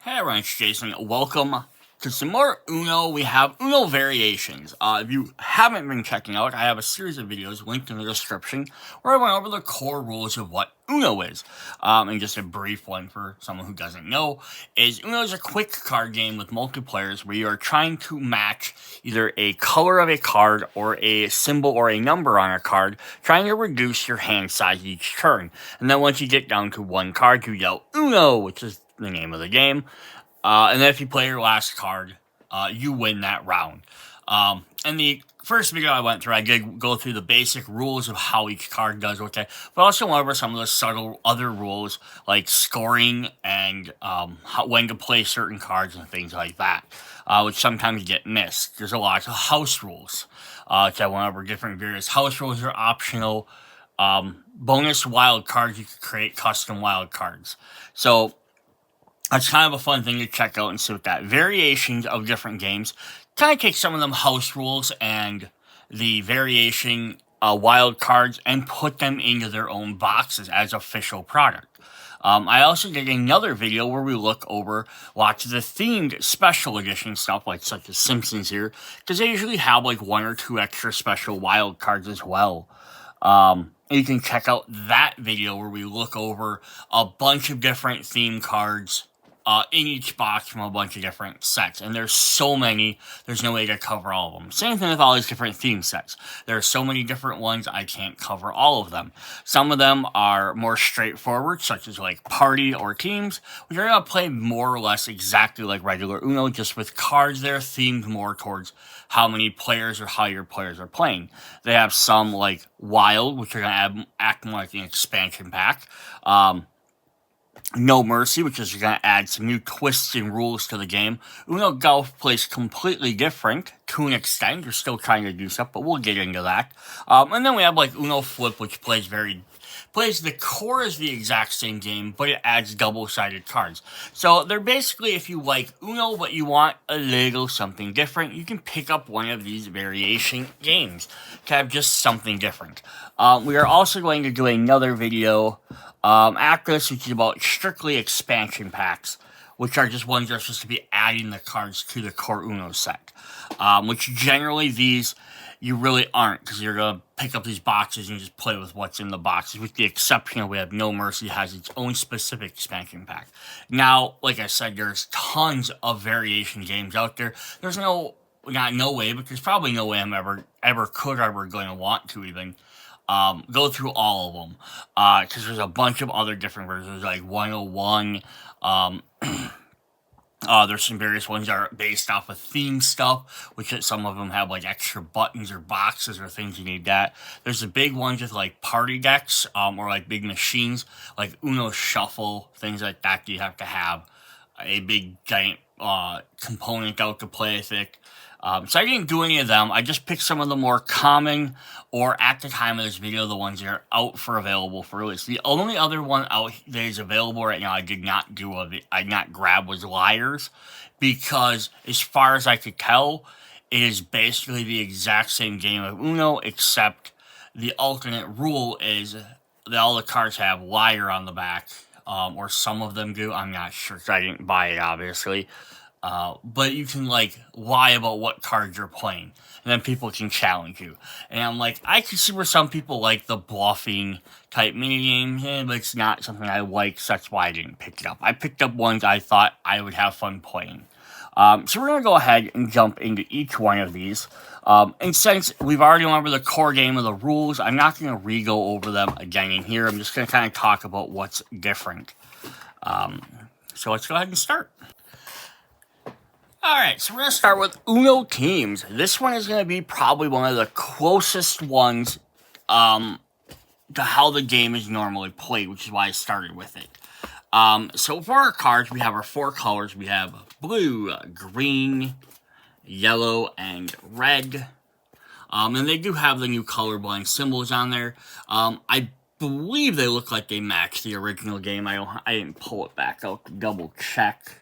Hey everyone, it's Jason. Welcome to some more Uno. We have Uno variations. If you haven't been checking out, I have a series of videos linked in the description where I went over the core rules of what Uno is. And just a brief one for someone who doesn't know is Uno is a quick card game with multiplayers where you are trying to match either a color of a card or a symbol or a number on a card, trying to reduce your hand size each turn. And then once you get down to one card, you yell Uno, which is the name of the game. And then if you play your last card, you win that round. And the first video I went through, I did go through the basic rules of how each card does what they, but also went over some of the subtle other rules like scoring and when to play certain cards and things like that, which sometimes get missed. There's a lot of house rules. Which I went over different various house rules are optional. Bonus wild cards, you can create custom wild cards. So that's kind of a fun thing to check out and see what that variations of different games kind of take some of them house rules and the variation wild cards and put them into their own boxes as official product. I also did another video where we look over lots of the themed special edition stuff, like such as Simpsons here, because they usually have like one or two extra special wild cards as well. You can check out that video where we look over a bunch of different theme cards in each box from a bunch of different sets. And there's so many, there's no way to cover all of them. Same thing with all these different theme sets. There are so many different ones, I can't cover all of them. Some of them are more straightforward, such as like party or teams, which are going to play more or less exactly like regular Uno, just with cards that are themed more towards how many players or how your players are playing. They have some like Wild, which are going to act more like an expansion pack. No Mercy, which is going to add some new twists and rules to the game. Uno Golf plays completely different to an extent. You're still trying to do stuff, but we'll get into that. And then we have like Uno Flip, which plays the core is the exact same game, but it adds double-sided cards. So they're basically, if you like Uno, but you want a little something different, you can pick up one of these variation games to have just something different. We are also going to do another video after this, which is about strictly expansion packs, which are just ones that are supposed to be adding the cards to the core Uno set. Which generally these you really aren't, because you're going to pick up these boxes and just play with what's in the boxes, with the exception of we have No Mercy has its own specific expansion pack. Now, like I said, there's tons of variation games out there. There's no way, but there's probably no way I'm ever going to want to even go through all of them, because there's a bunch of other different versions, like 101. There's some various ones that are based off of theme stuff, which some of them have like extra buttons or boxes or things you need that. There's the big ones with like party decks, or like big machines, like Uno Shuffle, things like that. You have to have a big giant component out to play with it. So I didn't do any of them. I just picked some of the more common, or at the time of this video, the ones that are out for available for release. The only other one out that is available right now I did not grab was Liars, because as far as I could tell, it is basically the exact same game of Uno, except the alternate rule is that all the cards have Liar on the back, or some of them do. I'm not sure, because I didn't buy it, obviously. But you can, like, lie about what cards you're playing, and then people can challenge you. And I'm like, I can see where some people like the bluffing type minigame, but it's not something I like, so that's why I didn't pick it up. I picked up ones I thought I would have fun playing. So we're going to go ahead and jump into each one of these. And since we've already gone over the core game of the rules, I'm not going to re-go over them again in here. I'm just going to kind of talk about what's different. So let's go ahead and start. Alright, so we're going to start with Uno Teams. This one is going to be probably one of the closest ones to how the game is normally played, which is why I started with it. So for our cards, we have our four colors. We have blue, green, yellow, and red. And they do have the new colorblind symbols on there. I believe they look like they match the original game. I didn't pull it back out to double check.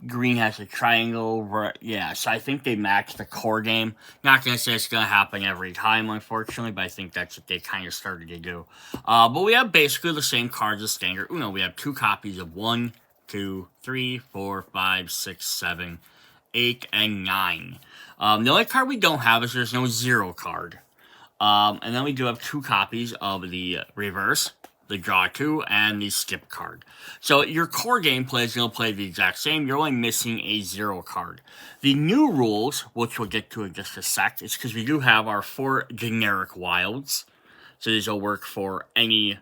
Green has a triangle, yeah, so I think they match the core game. Not going to say it's going to happen every time, unfortunately, but I think that's what they kind of started to do. But we have basically the same cards as standard Uno. We have two copies of 1, 2, 3, 4, 5, 6, 7, 8, and 9. The only card we don't have is there's no 0 card. And then we do have 2 copies of the reverse, the draw 2, and the skip card. So your core gameplay is going to play the exact same. You're only missing a 0 card. The new rules, which we'll get to in just a sec, is because we do have our 4 generic wilds. So these will work for any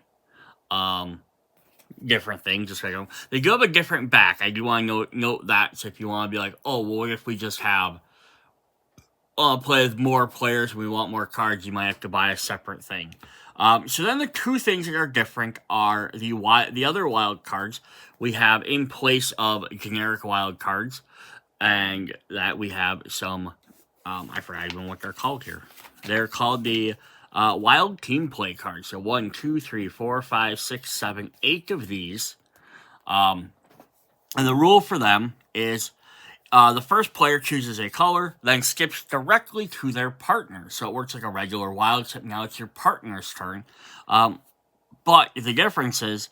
different things. Just like they do have a different back. I do want to note that. So if you want to be like, oh, well, what if we just have play with more players, we want more cards, you might have to buy a separate thing. So then the 2 things that are different are the other wild cards we have in place of generic wild cards, and that we have some, I forgot even what they're called here. They're called the wild team play cards. So 1, 2, 3, 4, 5, 6, 7, 8 of these. And the rule for them is the first player chooses a color, then skips directly to their partner. So it works like a regular wild, except now it's your partner's turn. But the difference is,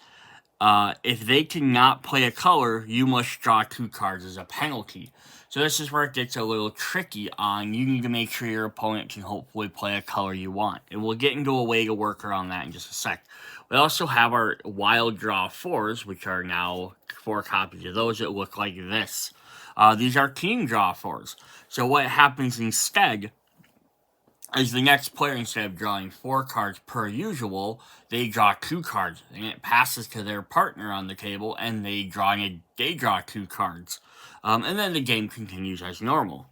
if they cannot play a color, you must draw 2 cards as a penalty. So this is where it gets a little tricky on, you need to make sure your opponent can hopefully play a color you want. And we'll get into a way to work around that in just a sec. We also have our wild draw 4s, which are now 4 copies of those that look like this. These are team draw 4s. So what happens instead is the next player, instead of drawing 4 cards per usual, they draw 2 cards. And it passes to their partner on the table, and they draw 2 cards. And then the game continues as normal.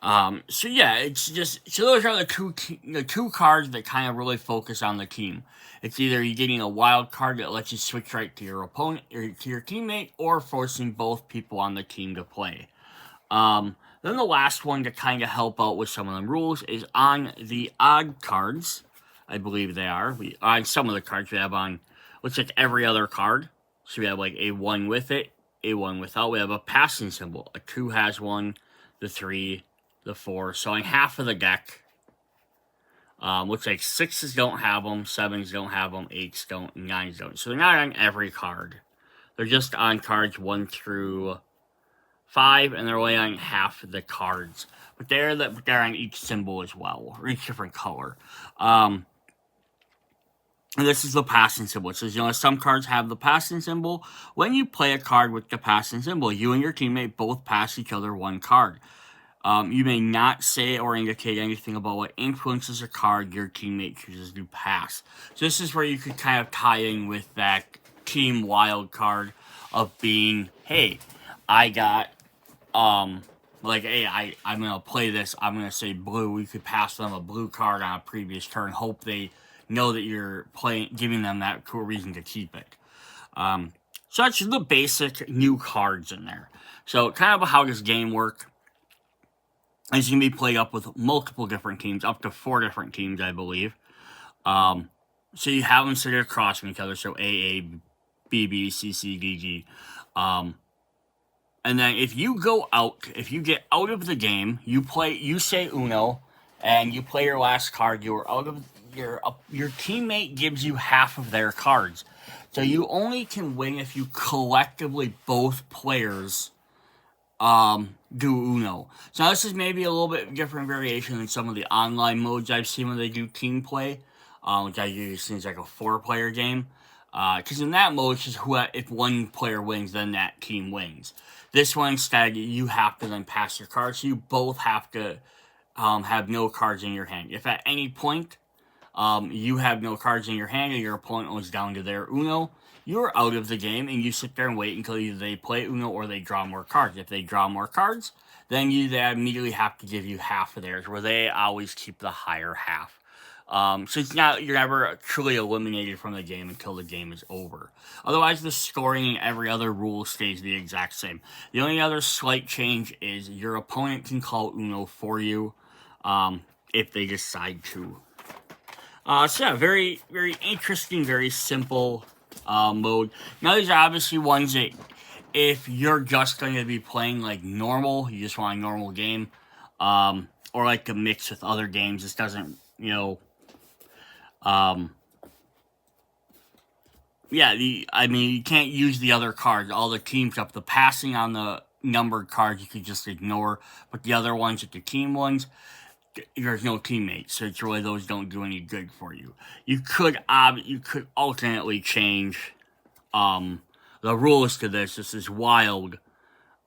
So yeah, it's just, so those are the two cards that kind of really focus on the team. It's either you getting a wild card that lets you switch right to your opponent or to your teammate, or forcing both people on the team to play. Then the last one to kind of help out with some of the rules is on the odd cards. I believe they are. On some of the cards we have on, looks like every other card. So we have like a 1 with it, a 1 without. We have a passing symbol. A 2 has 1, the 3, the 4. So on half of the deck, looks like 6s don't have them, 7s don't have them, 8s don't, 9s don't. So they're not on every card. They're just on cards 1 through 5, and they're only on half the cards. But they're on each symbol as well, or each different color. And this is the passing symbol. It says, some cards have the passing symbol. When you play a card with the passing symbol, you and your teammate both pass each other 1 card. You may not say or indicate anything about what influences a card your teammate chooses to pass. So this is where you could kind of tie in with that team wild card of being, hey, I got, hey, I'm going to play this, I'm going to say blue. You could pass them a blue card on a previous turn, hope they know that you're giving them that cool reason to keep it. So that's the basic new cards in there. So kind of how does game work is you can be played up with multiple different teams, up to 4 different teams, I believe. So you have them sit across from each other, so AA, BB, CC, DG. And then if you get out of the game, you say Uno, and you play your last card, you're out of your teammate gives you half of their cards. So you only can win if you collectively, both players, do Uno. So now this is maybe a little bit different variation than some of the online modes I've seen when they do team play, which I usually seems like a 4-player game. Because in that mode, it's just if one player wins, then that team wins. This one, instead, you have to then pass your cards, so you both have to have no cards in your hand. If at any point you have no cards in your hand and your opponent was down to their Uno, you're out of the game, and you sit there and wait until either they play Uno or they draw more cards. If they draw more cards, then they immediately have to give you half of theirs, where they always keep the higher half. So you're never truly eliminated from the game until the game is over. Otherwise, the scoring and every other rule stays the exact same. The only other slight change is your opponent can call Uno for you, if they decide to. So yeah, very, very interesting, very simple mode. Now, these are obviously ones that if you're just going to be playing like normal, you just want a normal game, or like to mix with other games, this doesn't, yeah, I mean, you can't use the other cards. All the team stuff, the passing on the numbered cards, you could just ignore. But the other ones, like the team ones, there's no teammates, so it's really those don't do any good for you. You could alternately change the rules to this. This is wild,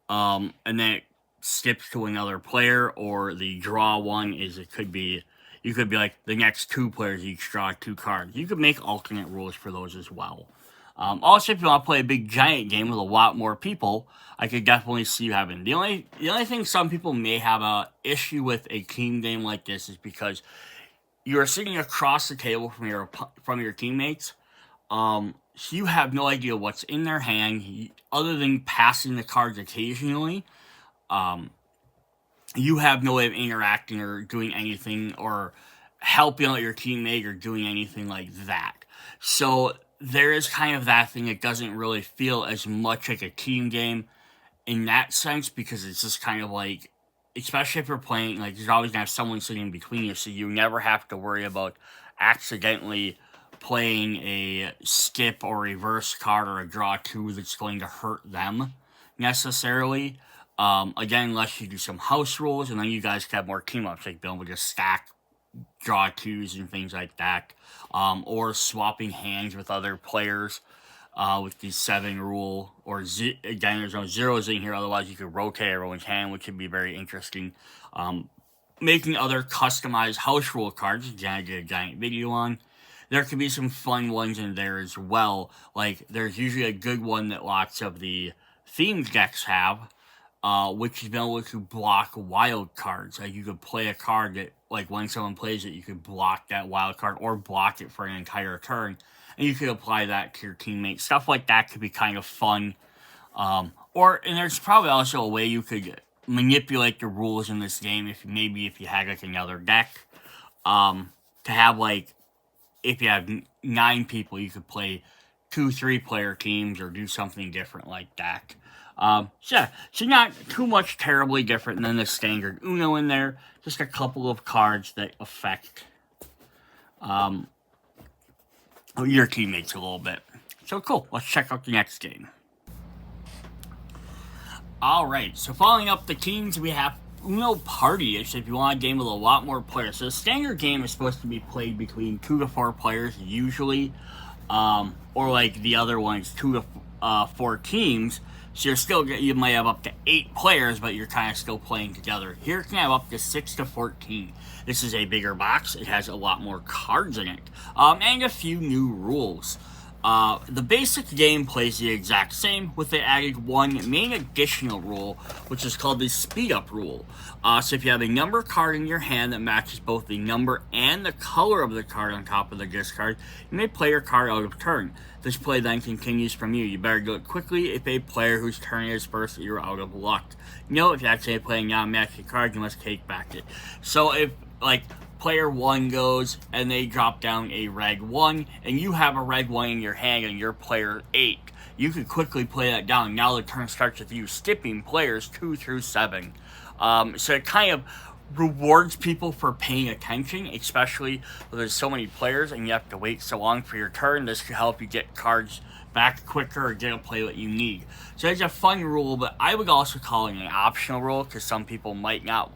and then it skips to another player, or the draw one is it could be. You could be like the next two players each draw two cards. You could make alternate rules for those as well. Also, if you want to play a big giant game with a lot more people, I could definitely see you having. The only thing some people may have a issue with a team game like this is because you're sitting across the table from your teammates. So you have no idea what's in their hand other than passing the cards occasionally. You have no way of interacting or doing anything or helping out your teammate or doing anything like that. So there is kind of that thing. It doesn't really feel as much like a team game in that sense because it's just kind of like, especially if you're playing, like you're always going to have someone sitting in between you, so you never have to worry about accidentally playing a skip or reverse card or a draw two that's going to hurt them necessarily. Again, unless you do some house rules, and then you guys can have more team ups, like being able to stack draw twos and things like that, or swapping hands with other players with the 7 rule, or again, there's no zeros in here, otherwise you could rotate everyone's hand, which would be very interesting. Making other customized house rule cards, which I did a giant video on. There could be some fun ones in there as well, like there's usually a good one that lots of the themed decks have, which is able to block wild cards. Like you could play a card that, like when someone plays it, you could block that wild card or block it for an entire turn, and you could apply that to your teammates. Stuff like that could be kind of fun. And there's probably also a way you could manipulate the rules in this game if you had like another deck. To have like, if you have 9 people, you could play 2-3 player teams or do something different like that. So not too much terribly different than the standard Uno in there. Just a couple of cards that affect your teammates a little bit. So cool. Let's check out the next game. Alright, so following up the teams, we have Uno Party-ish if you want a game with a lot more players. So the standard game is supposed to be played between 2 to 4 players usually. Or like the other ones, 2 to 4 teams. So you might have up to 8 players, but you're kind of still playing together. Here you can have up to 6 to 14. This is a bigger box. It has a lot more cards in it. And a few new rules. The basic game plays the exact same, with they added one main additional rule, which is called the speed up rule. So if you have a number card in your hand that matches both the number and the color of the card on top of the discard, you may play your card out of turn. This play then continues from you. You better do it quickly. If a player whose turn it is first, you're out of luck. Note, if you actually play a non-matching card, you must take back it. So if, like, player 1 goes and they drop down a red 1, and you have a red 1 in your hand and you're player 8, you can quickly play that down. Now the turn starts with you skipping players 2 through 7. So it kind of rewards people for paying attention, especially when there's so many players and you have to wait so long for your turn. This could help you get cards back quicker or get a play what you need. So it's a fun rule, but I would also call it an optional rule because some people might not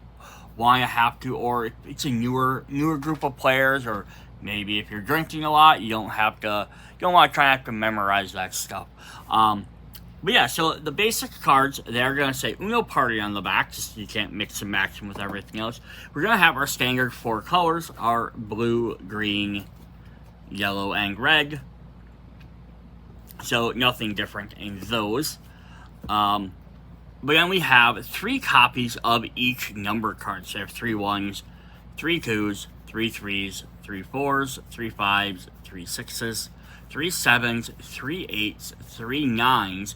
want to have to, or if it's a newer group of players, or maybe if you're drinking a lot, you don't want to try not to memorize that stuff. But yeah, so the basic cards, they're going to say Uno Party on the back, just so you can't mix and match them with everything else. We're going to have our standard 4 colors, our blue, green, yellow, and red. So nothing different in those. But then we have 3 copies of each number card. So you have 3 1s, 3 2s, 3 3s, 3 4s, 3 5s, 3 6s, 3 7s, 3 8s, 3 9s,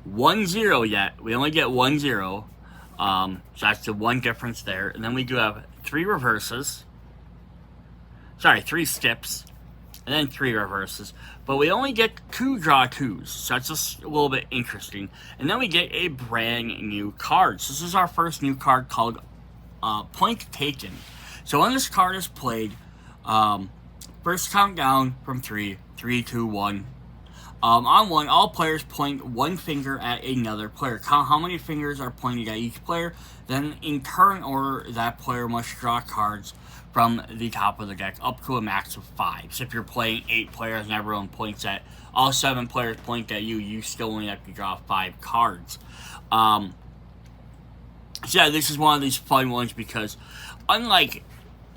1 0 yet. We only get 1 0. So that's the one difference there. And then we do have 3 reverses. Sorry, 3 skips. And then 3 reverses. But we only get 2 draw 2s. So that's just a little bit interesting. And then we get a brand new card. So this is our first new card called Point Taken. So when this card is played, first count down from 3, 3, 2, 1. On one, all players point one finger at another player. Count how many fingers are pointed at each player. Then, in turn order, that player must draw cards from the top of the deck up to a max of 5. So if you're playing 8 players and everyone points at, all 7 players point at you, you still only have to draw 5 cards. So yeah, this is one of these fun ones because unlike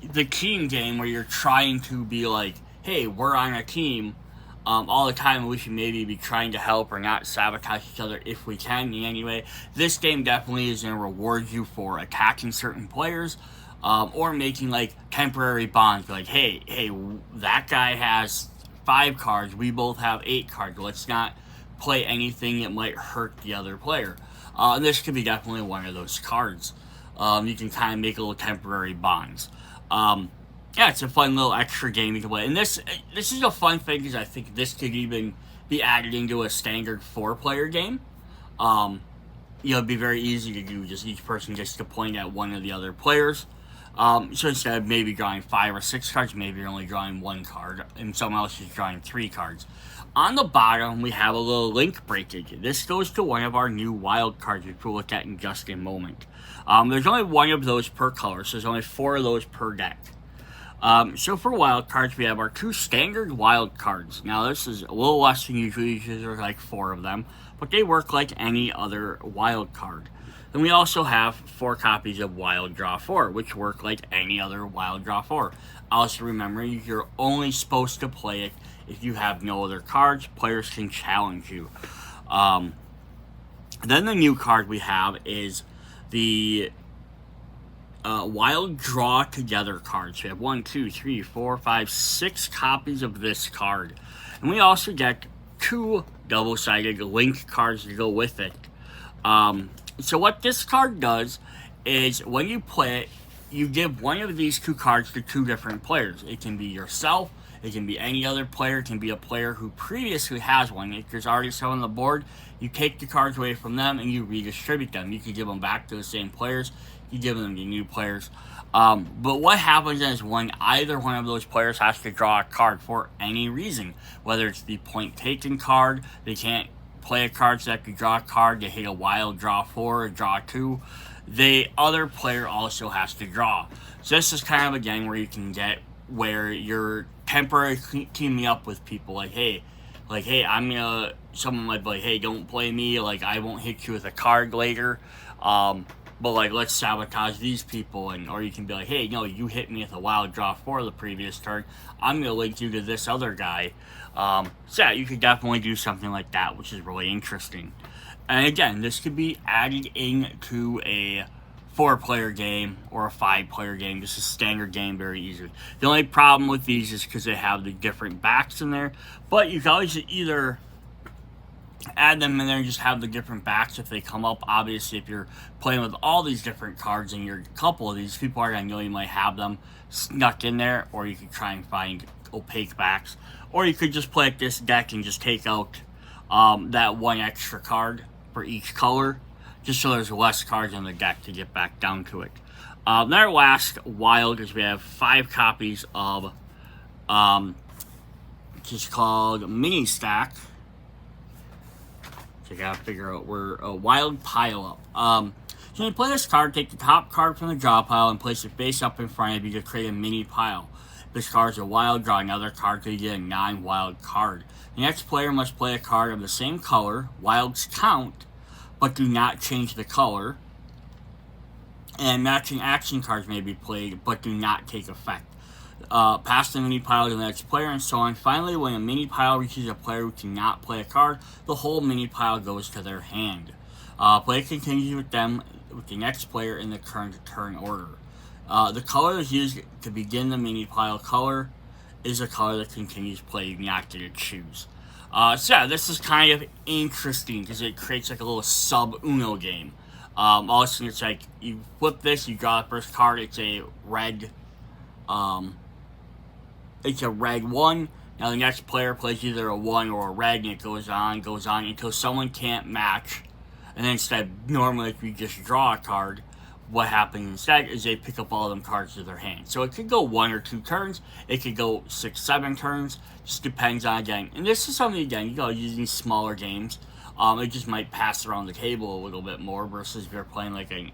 the team game where you're trying to be like, hey, we're on a team all the time, we should maybe be trying to help or not sabotage each other if we can in any way. This game definitely is going to reward you for attacking certain players or making like temporary bonds. Like, hey, that guy has 5 cards, we both have 8 cards. Let's not play anything that might hurt the other player. And this could be definitely one of those cards. You can kind of make little temporary bonds. Yeah, it's a fun little extra game you can play. And this is a fun thing because I think this could even be added into a standard 4-player game. It'd be very easy to do. Just each person gets to point at one of the other players. So instead of maybe drawing 5 or 6 cards, maybe you're only drawing 1 card, and someone else is drawing 3 cards. On the bottom, we have a little link breakage. This goes to one of our new wild cards, which we'll look at in just a moment. There's only 1 of those per color, so there's only 4 of those per deck. So for wild cards, we have our 2 standard wild cards. Now, this is a little less than usually there's like 4 of them, but they work like any other wild card. Then we also have 4 copies of Wild Draw 4, which work like any other Wild Draw 4. Also remember, you're only supposed to play it if you have no other cards. Players can challenge you. Then the new card we have is the Wild Draw Together card. So we have 1, 2, 3, 4, 5, 6 copies of this card. And we also get 2 double-sided link cards to go with it. So what this card does is when you play it, you give one of these 2 cards to 2 different players. It can be yourself, it can be any other player, it can be a player who previously has one. If there's already some on the board, you take the cards away from them and you redistribute them. You can give them back to the same players, you give them to new players. But what happens is when either one of those players has to draw a card for any reason, whether it's the point taken card, they can't play a card so that could draw a card, they hit a wild draw 4 or draw 2, the other player also has to draw. So this is kind of a game where you can get where you're temporarily teaming up with people like, hey, someone might be like, hey, don't play me, like, I won't hit you with a card later, but like, let's sabotage these people, or you can be like, hey, no, you hit me with a wild draw 4 the previous turn, I'm gonna link you to this other guy. So yeah, you could definitely do something like that, which is really interesting. And again, this could be added into a 4-player game or a 5-player game. This is a standard game very easily. The only problem with these is because they have the different backs in there, but you can always either add them in there and just have the different backs if they come up. Obviously, if you're playing with all these different cards and you're a couple of these, people are going to know you might have them snuck in there, or you could try and find opaque backs, or you could just play at this deck and just take out that 1 extra card for each color, just so there's less cards on the deck to get back down to it. Then our last wild is we have 5 copies of which is called Mini Stack. So you gotta figure out where a wild pile up. So when you play this card, take the top card from the draw pile and place it face up in front of you to create a mini pile. If this card is a wild, draw another card to get a non-wild card. The next player must play a card of the same color. Wilds count, but do not change the color. And matching action cards may be played, but do not take effect. Pass the mini pile to the next player, and so on. Finally, when a mini pile reaches a player who cannot play a card, the whole mini pile goes to their hand. Play continues with them, with the next player in the current turn order. The color is used to begin the mini pile. Color is a color that continues play. You not get to choose. So yeah, this is kind of interesting because it creates like a little sub-Uno game. All of a sudden it's like, you flip this, you draw the first card, it's a red, it's a red 1. Now the next player plays either a 1 or a red, and it goes on until someone can't match. And then instead, normally if you just draw a card, what happens instead is they pick up all of them cards to their hand. So it could go 1 or 2 turns. It could go 6, 7 turns. Just depends on, again. And this is something, again, you go using smaller games. It just might pass around the table a little bit more versus if you're playing like a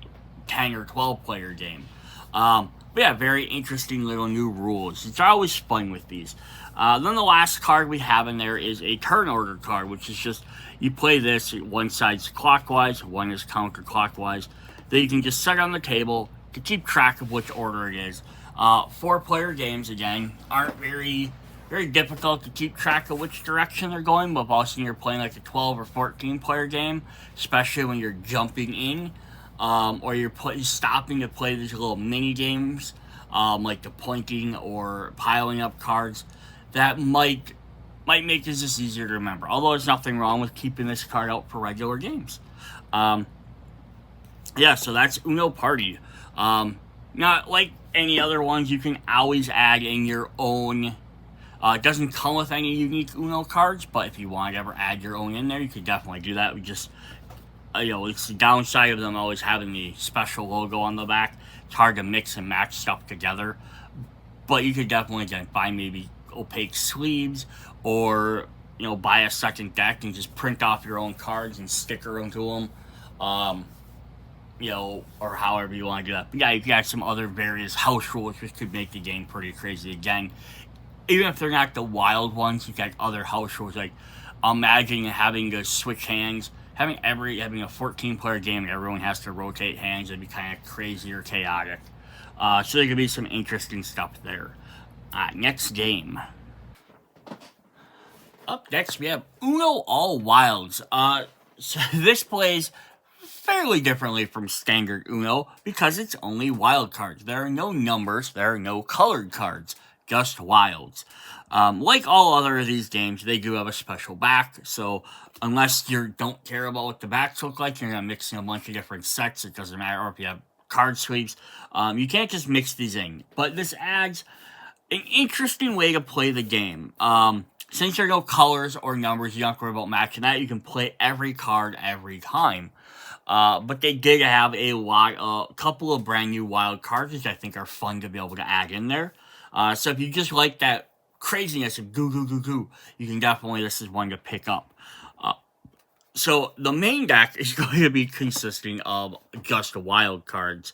10 or 12 player game. But yeah, very interesting little new rules. It's always fun with these. Then the last card we have in there is a turn order card, which is just, you play this, one side's clockwise, one is counterclockwise. That you can just set on the table to keep track of which order it is. 4-player games, again, aren't very difficult to keep track of which direction they're going, but also when you're playing like a 12 or 14-player game, especially when you're jumping in, or you're stopping to play these little mini games, like the pointing or piling up cards, that might make this just easier to remember. Although there's nothing wrong with keeping this card out for regular games. Yeah, so that's Uno Party. Not like any other ones, you can always add in your own. It doesn't come with any unique Uno cards, but if you want to ever add your own in there, you could definitely do that. We just, it's the downside of them always having the special logo on the back. It's hard to mix and match stuff together. But you could definitely, again, buy maybe opaque sleeves or, buy a second deck and just print off your own cards and sticker them to them. Or however you want to do that. But yeah, you got some other various house rules which could make the game pretty crazy. Again, even if they're not the wild ones, you got other house rules. Like, imagine having to switch hands. Having a 14-player game and everyone has to rotate hands would be kind of crazy or chaotic. So there could be some interesting stuff there. Next game. Up next, we have Uno All Wilds. So this plays fairly differently from standard Uno because it's only wild cards. There are no numbers, there are no colored cards, just wilds. Like all other of these games, they do have a special back, so unless you don't care about what the backs look like, you're going to mix in a bunch of different sets, it doesn't matter, or if you have card sweeps, you can't just mix these in. But this adds an interesting way to play the game. Since there are no colors or numbers, you don't have to worry about matching that, you can play every card every time. But they did have a couple of brand new wild cards, which I think are fun to be able to add in there. So if you just like that craziness of goo, you can definitely, this is one to pick up. So the main deck is going to be consisting of just wild cards,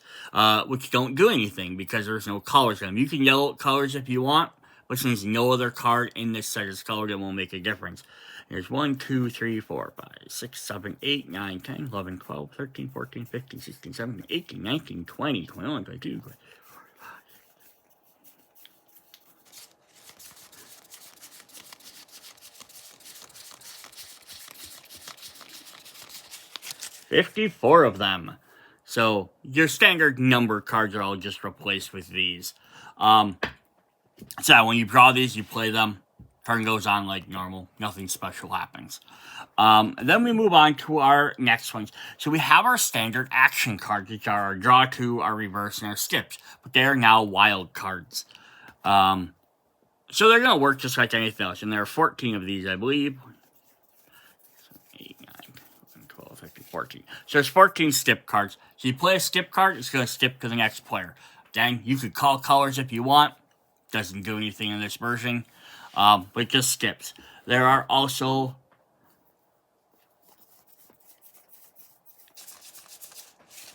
which don't do anything because there's no colors in them. You can yell out colors if you want, but since no other card in this set is colored, it won't make a difference. There's 1, 2, 3, 4, 5, 6, 7, 8, 9, 10, 11, 12, 13, 14, 15, 16, 17, 18, 19, 20, 21, 22, 23. 54 of them. So your standard number cards are all just replaced with these. So when you draw these, you play them. Turn goes on like normal. Nothing special happens. Then we move on to our next ones. So we have our standard action cards, which are our draw two, our reverse, and our skips. But they are now wild cards. So they're going to work just like anything else. And there are 14 of these, I believe. 8, 9, 11, 12, 13, 14. So there's 14 skip cards. So you play a skip card, it's going to skip to the next player. Again, you could call colors if you want. Doesn't do anything in this version. But it just skips. There are also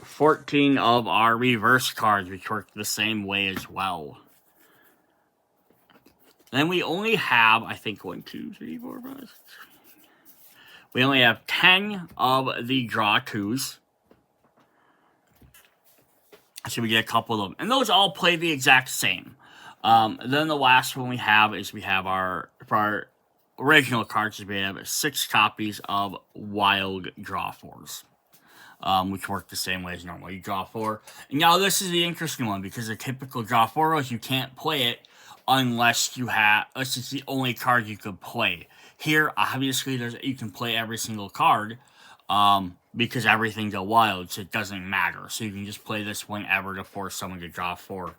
14 of our reverse cards, which work the same way as well. Then we only have, I think, 1, 2, 3, 4, 5, 6. We only have 10 of the draw twos. So we get a couple of them. And those all play the exact same. Then the last one we have is for our original cards, we have 6 copies of Wild Draw 4s. Which work the same way as normal. You draw 4. And now this is the interesting one, because the typical draw 4 is you can't play it unless it's the only card you could play. Here, obviously, you can play every single card, because everything's a wild, so it doesn't matter. So you can just play this whenever to force someone to draw 4.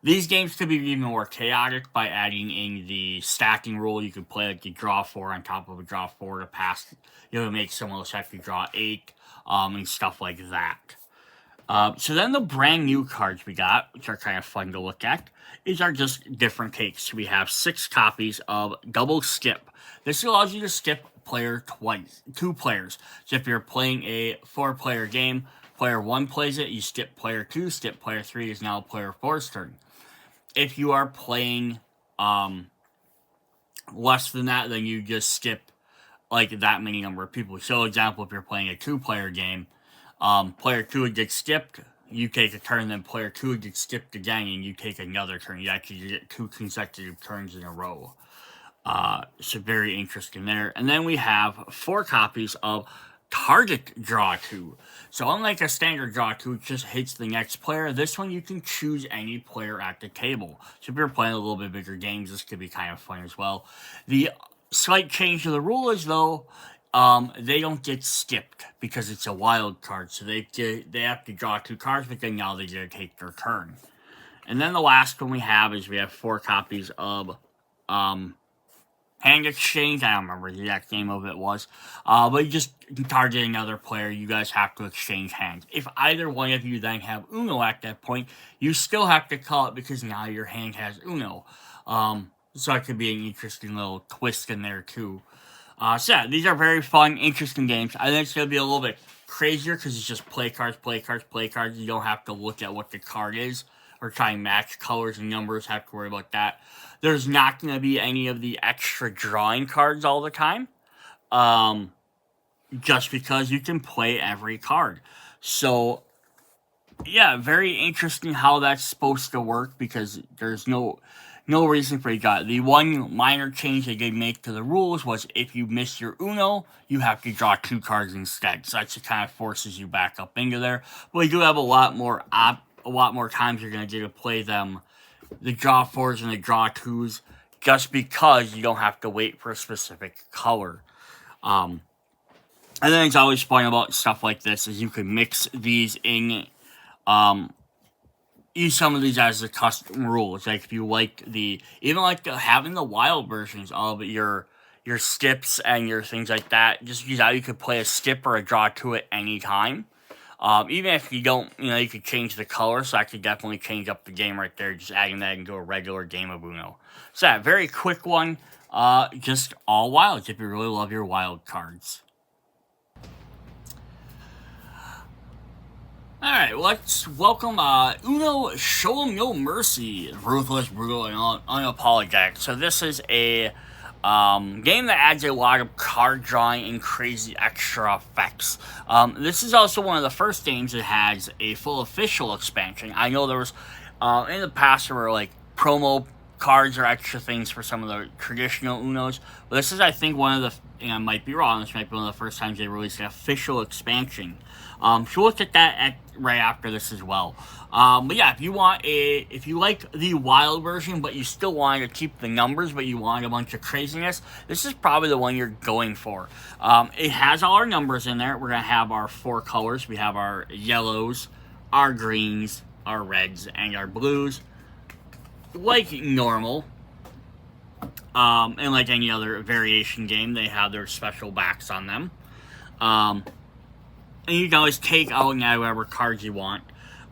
These games could be even more chaotic by adding in the stacking rule. You could play like you draw 4 on top of a draw 4 to pass, to make someone else have to draw 8, and stuff like that. So then the brand new cards we got, which are kind of fun to look at, these are just different takes. We have 6 copies of Double Skip. This allows you to skip player twice, 2 players. So if you're playing a 4-player game, player 1 plays it, you skip player 2, skip player 3 is now player 4's turn. If you are playing less than that, then you just skip like that many number of people. So example, if you're playing a 2-player game, player 2 would get skipped, you take a turn, then player 2 would get skipped again, and you take another turn. You actually get 2 consecutive turns in a row. So very interesting there. And then we have 4 copies of Target Draw 2. So unlike a standard Draw 2, it just hits the next player. This one you can choose any player at the table. So if you're playing a little bit bigger games, this could be kind of fun as well. The slight change to the rule is, though, they don't get skipped because it's a wild card. So they have to draw 2 cards, but then now they get to take their turn. And then the last one we have is we have 4 copies of Hand Exchange. I don't remember the exact name of it was. But you just target another player. You guys have to exchange hands. If either one of you then have Uno at that point, you still have to call it because now your hand has Uno. So it could be an interesting little twist in there too. So yeah, these are very fun, interesting games. I think it's going to be a little bit crazier because it's just play cards, play cards, play cards. You don't have to look at what the card is or try and match colors and numbers. Have to worry about that. There's not going to be any of the extra drawing cards all the time. Just because you can play every card. So yeah, very interesting how that's supposed to work because there's no reason for it. The one minor change they did make to the rules was if you miss your Uno, you have to draw 2 cards instead. So that just kind of forces you back up into there. But you do have a lot more times you're going to get to play them, the draw 4s and the draw 2s, just because you don't have to wait for a specific color. And then it's always fun about stuff like this is you can mix these in, use some of these as the custom rules. Like if you like having the wild versions of your skips and your things like that, just use how you could play a skip or a draw 2 at any time. Even if you don't, you could change the color, so I could definitely change up the game right there, just adding that into a regular game of Uno. So yeah, very quick one, just all wilds if you really love your wild cards. Alright, let's welcome Uno Show 'em No Mercy, ruthless, brutal, and unapologetic. So this is a game that adds a lot of card drawing and crazy extra effects. This is also one of the first games that has a full official expansion. I know there was, in the past, there were like promo cards or extra things for some of the traditional Unos, but this is, I think, one of the, and I might be wrong, this might be one of the first times they released an official expansion. So we'll look at that right after this as well. But yeah, if you like the wild version, but you still want to keep the numbers, but you want a bunch of craziness, this is probably the one you're going for. It has all our numbers in there. We're going to have our 4 colors. We have our yellows, our greens, our reds, and our blues. Like normal. And like any other variation game, they have their special backs on them. And you can always take out now whatever cards you want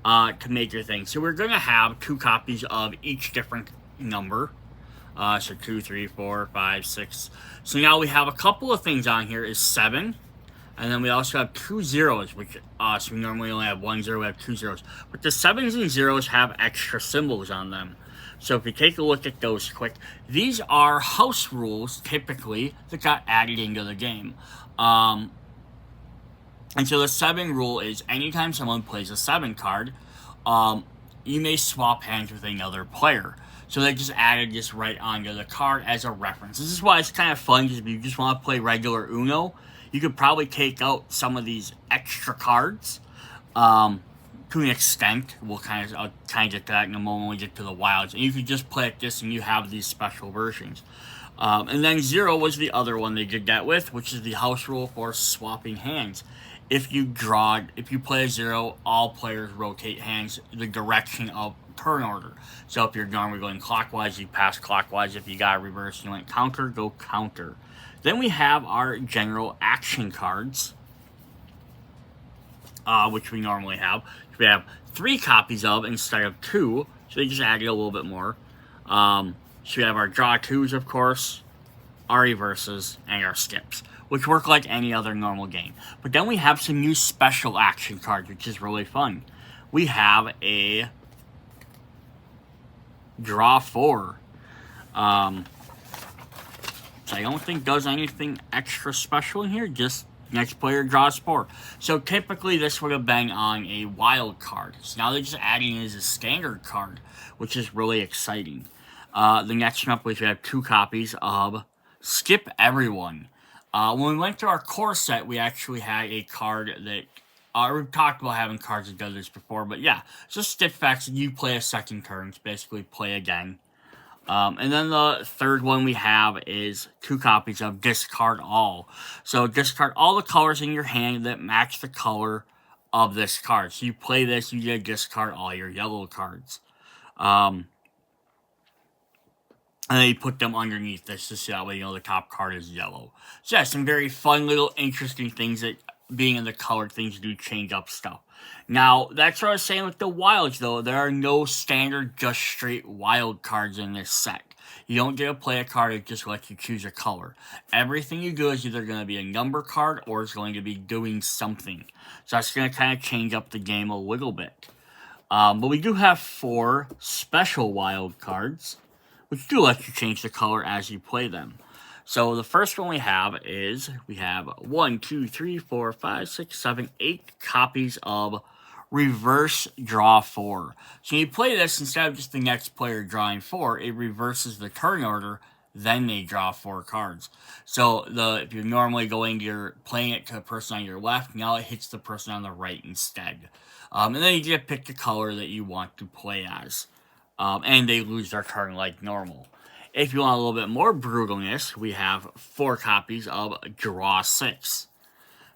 to make your thing. So we're going to have 2 copies of each different number. So 2, 3, 4, 5, 6. So now we have a couple of things on here is 7. And then we also have 2 zeros, which so we normally only have 1 0, we have 2 zeros. But the 7s and zeros have extra symbols on them. So if you take a look at those quick, these are house rules, typically, that got added into the game. And so the 7 rule is anytime someone plays a 7 card, you may swap hands with another player. So they just added this right onto the card as a reference. This is why it's kind of fun, because if you just want to play regular Uno, you could probably take out some of these extra cards. To an extent, I'll kind of get to that in a moment when we get to the wilds. And you can just play it this and you have these special versions. And then 0 was the other one they did that with, which is the house rule for swapping hands. If you play a 0, all players rotate hands the direction of turn order. So if you're normally going clockwise, you pass clockwise. If you got reverse, you went counter, go counter. Then we have our general action cards. which we normally have. We have 3 copies of instead of 2, so they just added a little bit more. So we have our draw 2s, of course, our reverses, and our skips, which work like any other normal game. But then we have some new special action cards, which is really fun. We have a draw 4. So I don't think does anything extra special in here, just next player draws 4. So typically this would have been on a wild card. So now they're just adding it as a standard card, which is really exciting. The next one up, we have 2 copies of Skip Everyone. When we went through our core set, we actually had a card that we've talked about having cards that do this before, but yeah, it's just skip facts. You play a second turn, it's basically play again. And then the third one we have is 2 copies of Discard All. So discard all the colors in your hand that match the color of this card. So you play this, you get discard all your yellow cards. And then you put them underneath this to see that way, the top card is yellow. So yeah, some very fun little interesting things that being in the colored things do change up stuff. Now, that's what I was saying with the wilds, though. There are no standard, just straight wild cards in this set. You don't get to play a card that just lets you choose a color. Everything you do is either going to be a number card or it's going to be doing something. So that's going to kind of change up the game a little bit. But we do have 4 special wild cards, which do let you change the color as you play them. So the first one we have is, we have 1, 2, 3, 4, 5, 6, 7, 8 copies of Reverse Draw 4. So when you play this, instead of just the next player drawing 4, it reverses the turn order, then they draw 4 cards. So if you're normally you're playing it to the person on your left, now it hits the person on the right instead. And then you get to pick the color that you want to play as. And they lose their turn like normal. If you want a little bit more brutalness, we have 4 copies of Draw 6.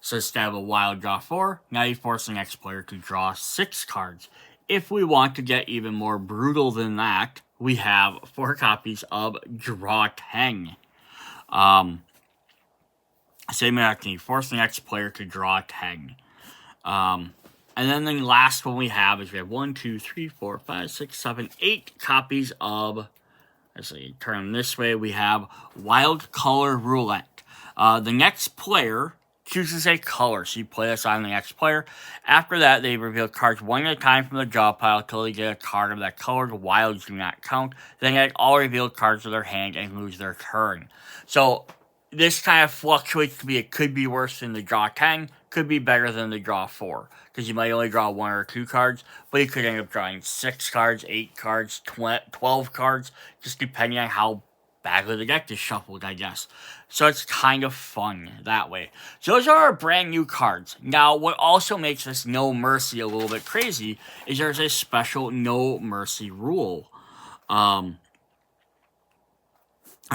So instead of a wild draw 4, now you force the next player to draw 6 cards. If we want to get even more brutal than that, we have 4 copies of Draw 10. Same exact thing, force the next player to draw 10. And then the last one we have is we have 1, 2, 3, 4, 5, 6, 7, 8 copies of, let's see, turn them this way, we have Wild Color Roulette. The next player chooses a color, so you play this on the next player. After that, they reveal cards one at a time from the draw pile until they get a card of that color. The wilds do not count. Then they all revealed cards of their hand and lose their turn. So this kind of fluctuates. It could be worse than the draw 10, could be better than the draw 4, because you might only draw 1 or 2 cards, but you could end up drawing 6 cards, 8 cards, 12 cards, just depending on how badly the deck is shuffled, I guess. So it's kind of fun that way. So those are our brand new cards. Now, what also makes this No Mercy a little bit crazy is there's a special No Mercy rule.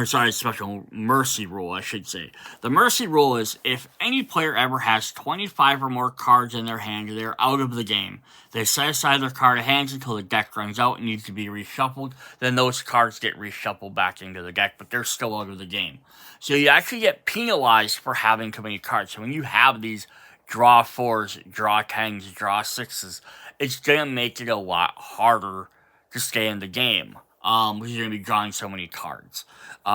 Special mercy rule, I should say. The mercy rule is if any player ever has 25 or more cards in their hand, they're out of the game. They set aside their card of hands until the deck runs out and needs to be reshuffled. Then those cards get reshuffled back into the deck, but they're still out of the game. So you actually get penalized for having too many cards. So when you have these draw 4s, draw 10s, draw 6s, it's going to make it a lot harder to stay in the game. Because you're going to be drawing so many cards.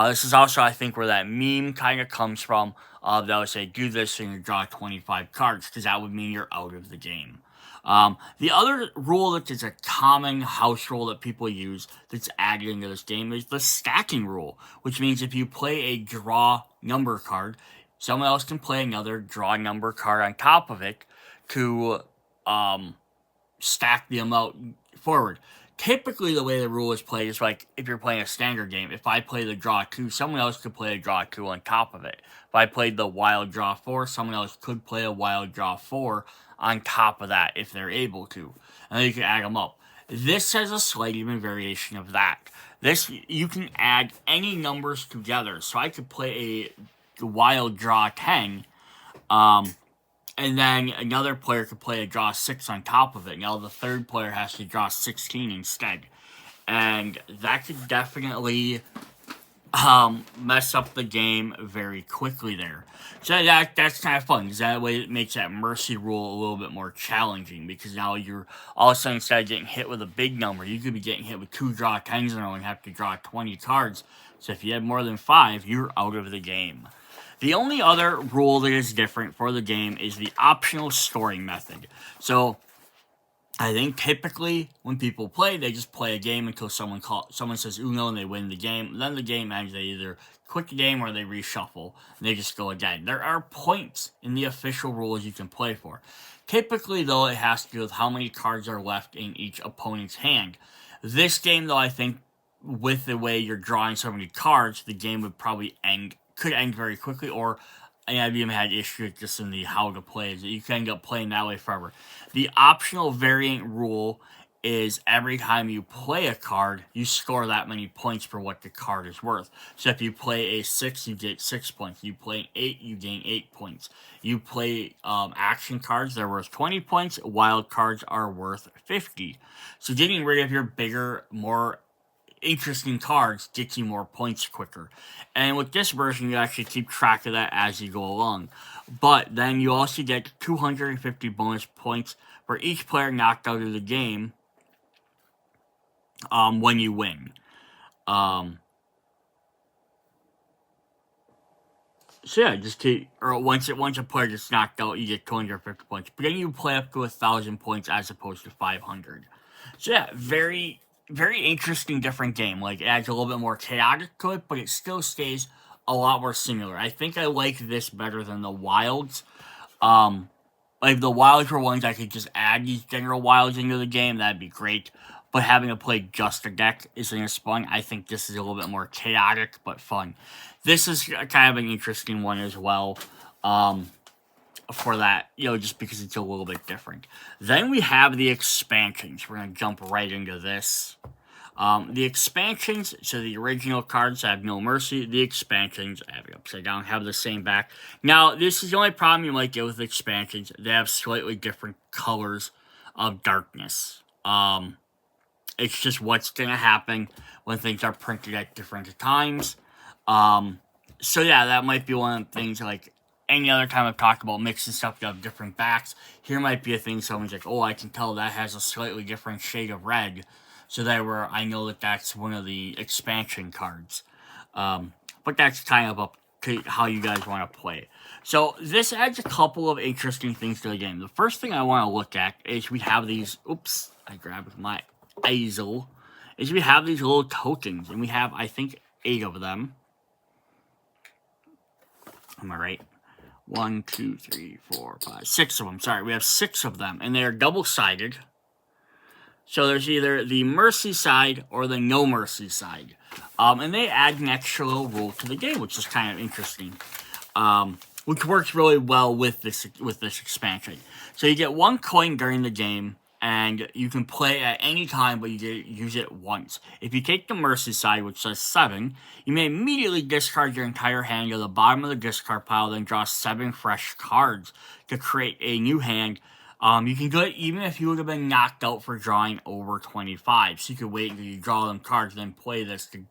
This is also, I think, where that meme kind of comes from. That would say, do this and you draw 25 cards, because that would mean you're out of the game. The other rule that is a common house rule that people use that's added into this game is the stacking rule, which means if you play a draw number card, someone else can play another draw number card on top of it to stack the amount forward. Typically, the way the rule is played is like if you're playing a standard game. If I play the draw 2, someone else could play a draw 2 on top of it. If I played the wild draw 4, someone else could play a wild draw 4 on top of that if they're able to. And then you can add them up. This has a slight even variation of that. This, you can add any numbers together. So I could play a wild draw 10, and then another player could play a draw 6 on top of it. Now the third player has to draw 16 instead. And that could definitely mess up the game very quickly there. So that's kind of fun because that way it makes that mercy rule a little bit more challenging because now you're all of a sudden instead of getting hit with a big number, you could be getting hit with 2 draw 10s in a row and have to draw 20 cards. So if you have more than 5, you're out of the game. The only other rule that is different for the game is the optional scoring method. So I think typically when people play, they just play a game until someone says Uno and they win the game. Then the game ends. They either quit the game or they reshuffle and they just go again. There are points in the official rules you can play for. Typically, though, it has to do with how many cards are left in each opponent's hand. This game, though, I think with the way you're drawing so many cards, the game would probably could end very quickly, or and I've even had issues just in the how to play, is that you can end up playing that way forever. The optional variant rule is every time you play a card, you score that many points for what the card is worth. So if you play a 6, you get 6 points. You play an 8, you gain 8 points. You play action cards, they're worth 20 points. Wild cards are worth 50. So getting rid of your bigger, more interesting cards gets you more points quicker. And with this version, you actually keep track of that as you go along. But then you also get 250 bonus points for each player knocked out of the game when you win. So yeah, once a player gets knocked out, you get 250 points. But then you play up to 1,000 points as opposed to 500. So yeah, very interesting, different game. Like, it adds a little bit more chaotic to it, but it still stays a lot more similar. I think I like this better than the Wilds. Like, the Wilds were ones I could just add these general Wilds into the game. That'd be great. But having to play just a deck isn't as fun. I think this is a little bit more chaotic, but fun. This is kind of an interesting one as well. For that, just because it's a little bit different. Then we have the expansions. We're going to jump right into this. The expansions, so the original cards have no mercy. The expansions, I have it upside down, have the same back. Now, this is the only problem you might get with expansions. They have slightly different colors of darkness. It's just what's going to happen when things are printed at different times. So yeah, that might be one of the things, like, any other time I've talked about mixing stuff to have different backs. Here might be a thing someone's like, oh, I can tell that has a slightly different shade of red. So I know that that's one of the expansion cards. But that's kind of up to how you guys want to play. So this adds a couple of interesting things to the game. The first thing I want to look at is we have these, I grabbed my easel, is we have these little tokens. And we have, I think, 8 of them. Am I right? 1, 2, 3, 4, 5, 6 of them. Sorry, we have 6 of them, and they are double-sided. So there's either the mercy side or the no mercy side. And they add an extra little rule to the game, which is kind of interesting. Which works really well with this expansion. So you get 1 coin during the game, and you can play at any time, but you use it once. If you take the mercy side, which says 7, you may immediately discard your entire hand to the bottom of the discard pile, then draw 7 fresh cards to create a new hand. You can do it even if you would have been knocked out for drawing over 25. So you could wait until you draw them cards, then play this to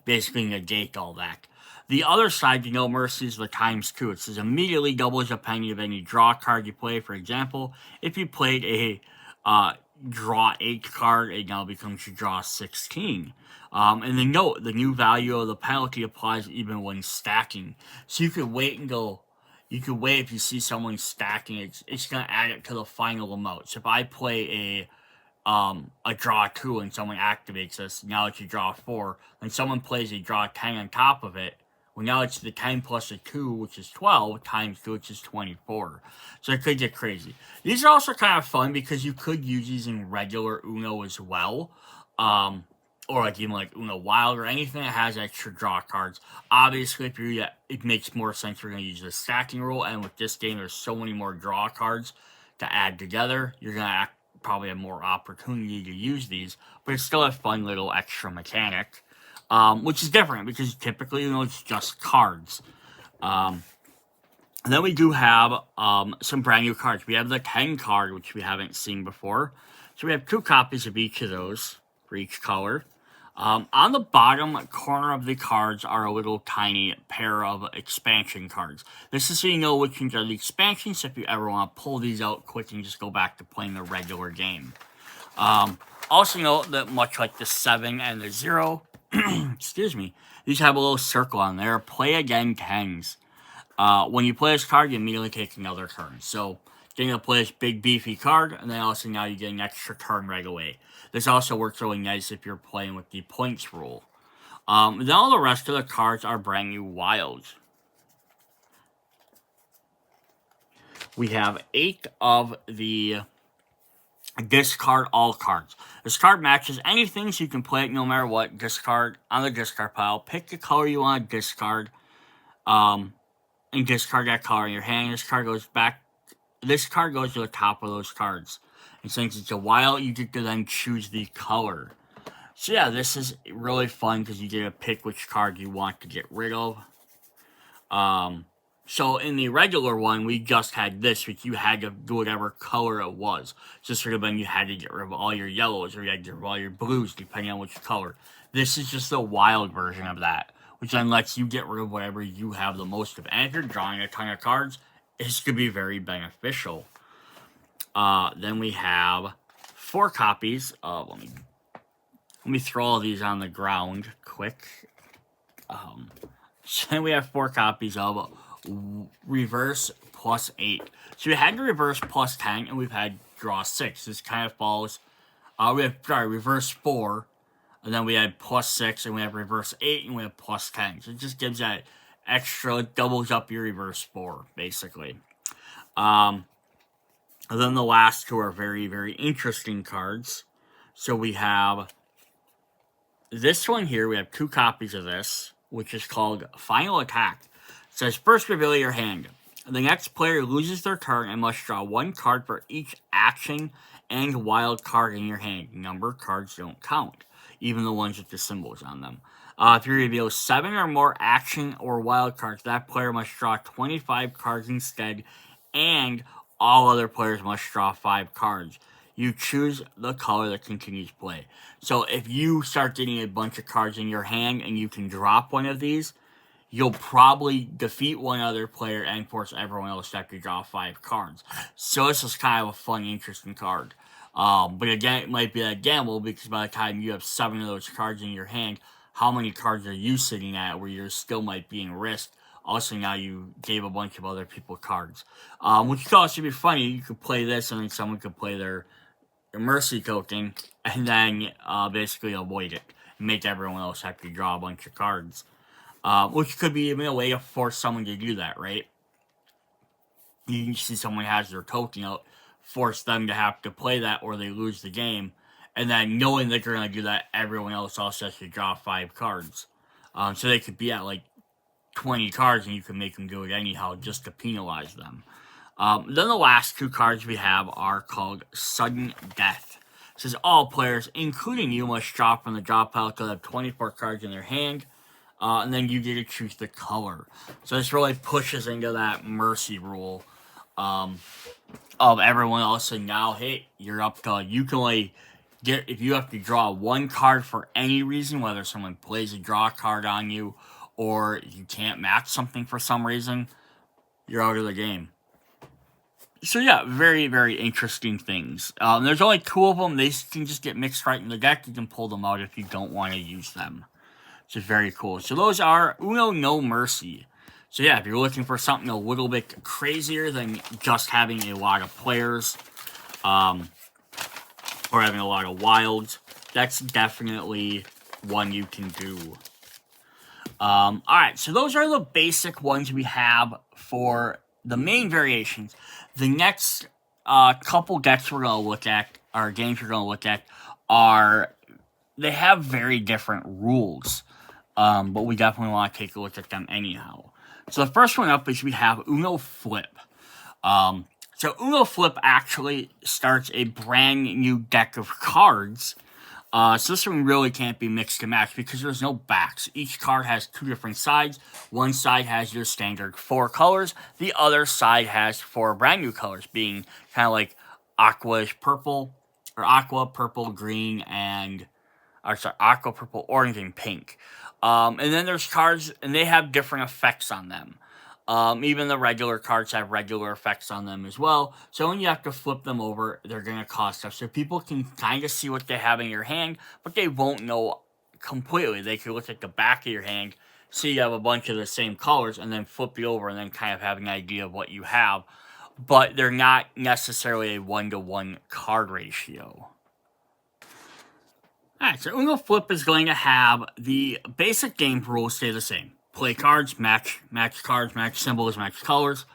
basically negate all that. The other side, the no mercy, is the ×2. It says immediately doubles the penalty of any draw card you play. For example, if you played a draw 8 card, it now becomes your draw 16. And then note, the new value of the penalty applies even when stacking. So you could wait if you see someone stacking, it's going to add it to the final amount. So if I play a draw 2 and someone activates this, now it's a draw 4. Then someone plays a draw 10 on top of it. Well, now it's the 10 plus a 2, which is 12, times 2, which is 24. So it could get crazy. These are also kind of fun because you could use these in regular Uno as well. Or like even like Uno Wild or anything that has extra draw cards. Obviously, it makes more sense you're going to use the stacking rule. And with this game, there's so many more draw cards to add together. You're going to probably have more opportunity to use these. But it's still a fun little extra mechanic. Which is different because typically, it's just cards. And then we do have some brand new cards. We have the 10 card, which we haven't seen before. So we have 2 copies of each of those for each color. On the bottom corner of the cards are a little tiny pair of expansion cards. This is so you know which ones are the expansions, so if you ever want to pull these out quick and just go back to playing the regular game. Also note that much like the 7 and the 0, excuse me, these have a little circle on there. Play again 10s. When you play this card, you immediately take another turn. So, getting to play this big beefy card, and then also now you get an extra turn right away. This also works really nice if you're playing with the points rule. Then all the rest of the cards are brand new wilds. We have 8 of the discard all cards. This card matches anything, so you can play it no matter what. Discard on the discard pile. Pick the color you want to discard. And discard that color in your hand. This card goes back. This card goes to the top of those cards. And since it's a wild, you get to then choose the color. So yeah, this is really fun because you get to pick which card you want to get rid of. So in the regular one, we just had this, which you had to do whatever color it was. So this would have been you had to get rid of all your yellows or you had to get rid of all your blues, depending on which color. This is just the wild version of that, which then lets you get rid of whatever you have the most of. And if you're drawing a ton of cards, this could be very beneficial. Then we have 4 copies of, let me throw all these on the ground quick. So then we have 4 copies of reverse plus 8. So we had the reverse plus 10, and we've had draw 6. This kind of follows. We have reverse 4, and then we had plus 6, and we have reverse 8, and we have plus 10. So it just gives that extra, doubles up your reverse 4, basically. And then the last 2 are very, very interesting cards. So we have this one here. We have 2 copies of this, which is called Final Attack. It says, first reveal your hand. The next player loses their turn and must draw 1 card for each action and wild card in your hand. Numbered cards don't count, even the ones with the symbols on them. If you reveal 7 or more action or wild cards, that player must draw 25 cards instead, and all other players must draw 5 cards. You choose the color that continues play. So if you start getting a bunch of cards in your hand and you can drop one of these, you'll probably defeat one other player and force everyone else to have to draw 5 cards. So this is kind of a fun, interesting card. But again, it might be a gamble because by the time you have 7 of those cards in your hand, how many cards are you sitting at where you're still might be in risk? Also, now you gave a bunch of other people cards. Which could also be funny. You could play this and then someone could play their mercy token and then basically avoid it. And make everyone else have to draw a bunch of cards. Which could be even a way to force someone to do that, right? You can see someone has their token out, force them to have to play that or they lose the game. And then knowing that they're going to do that, everyone else also has to draw 5 cards. So they could be at like 20 cards and you can make them do it anyhow just to penalize them. Then the last 2 cards we have are called Sudden Death. It says all players, including you, must draw from the draw pile till they have 24 cards in their hand. And then you get to choose the color. So this really pushes into that mercy rule of everyone else. And now, hey, you're up to, you can only get, if you have to draw 1 card for any reason, whether someone plays a draw card on you or you can't match something for some reason, you're out of the game. So yeah, very, very interesting things. There's only 2 of them. They can just get mixed right in the deck. You can pull them out if you don't want to use them. Which is very cool. So those are Uno No Mercy. So yeah, if you're looking for something a little bit crazier than just having a lot of players, or having a lot of wilds, that's definitely one you can do. Alright, so those are the basic ones we have for the main variations. The next couple decks we're going to look at, or games we're going to look at, they have very different rules. But we definitely want to take a look at them anyhow. So the first one up is we have Uno Flip. So Uno Flip actually starts a brand new deck of cards. So this one really can't be mixed and matched because there's no backs. Each card has 2 different sides. One side has your standard 4 colors. The other side has 4 brand new colors, being kind of like aqua, purple, green, and or sorry, aqua, purple, orange, and pink. And then there's cards, and they have different effects on them. Even the regular cards have regular effects on them as well. So when you have to flip them over, they're going to cost stuff. So people can kind of see what they have in your hand, but they won't know completely. They can look at the back of your hand, see you have a bunch of the same colors, and then flip you over and then kind of have an idea of what you have. But they're not necessarily a 1-to-1 card ratio. Alright, so Uno Flip is going to have the basic game rules stay the same. Play cards, match cards, match symbols, match colors.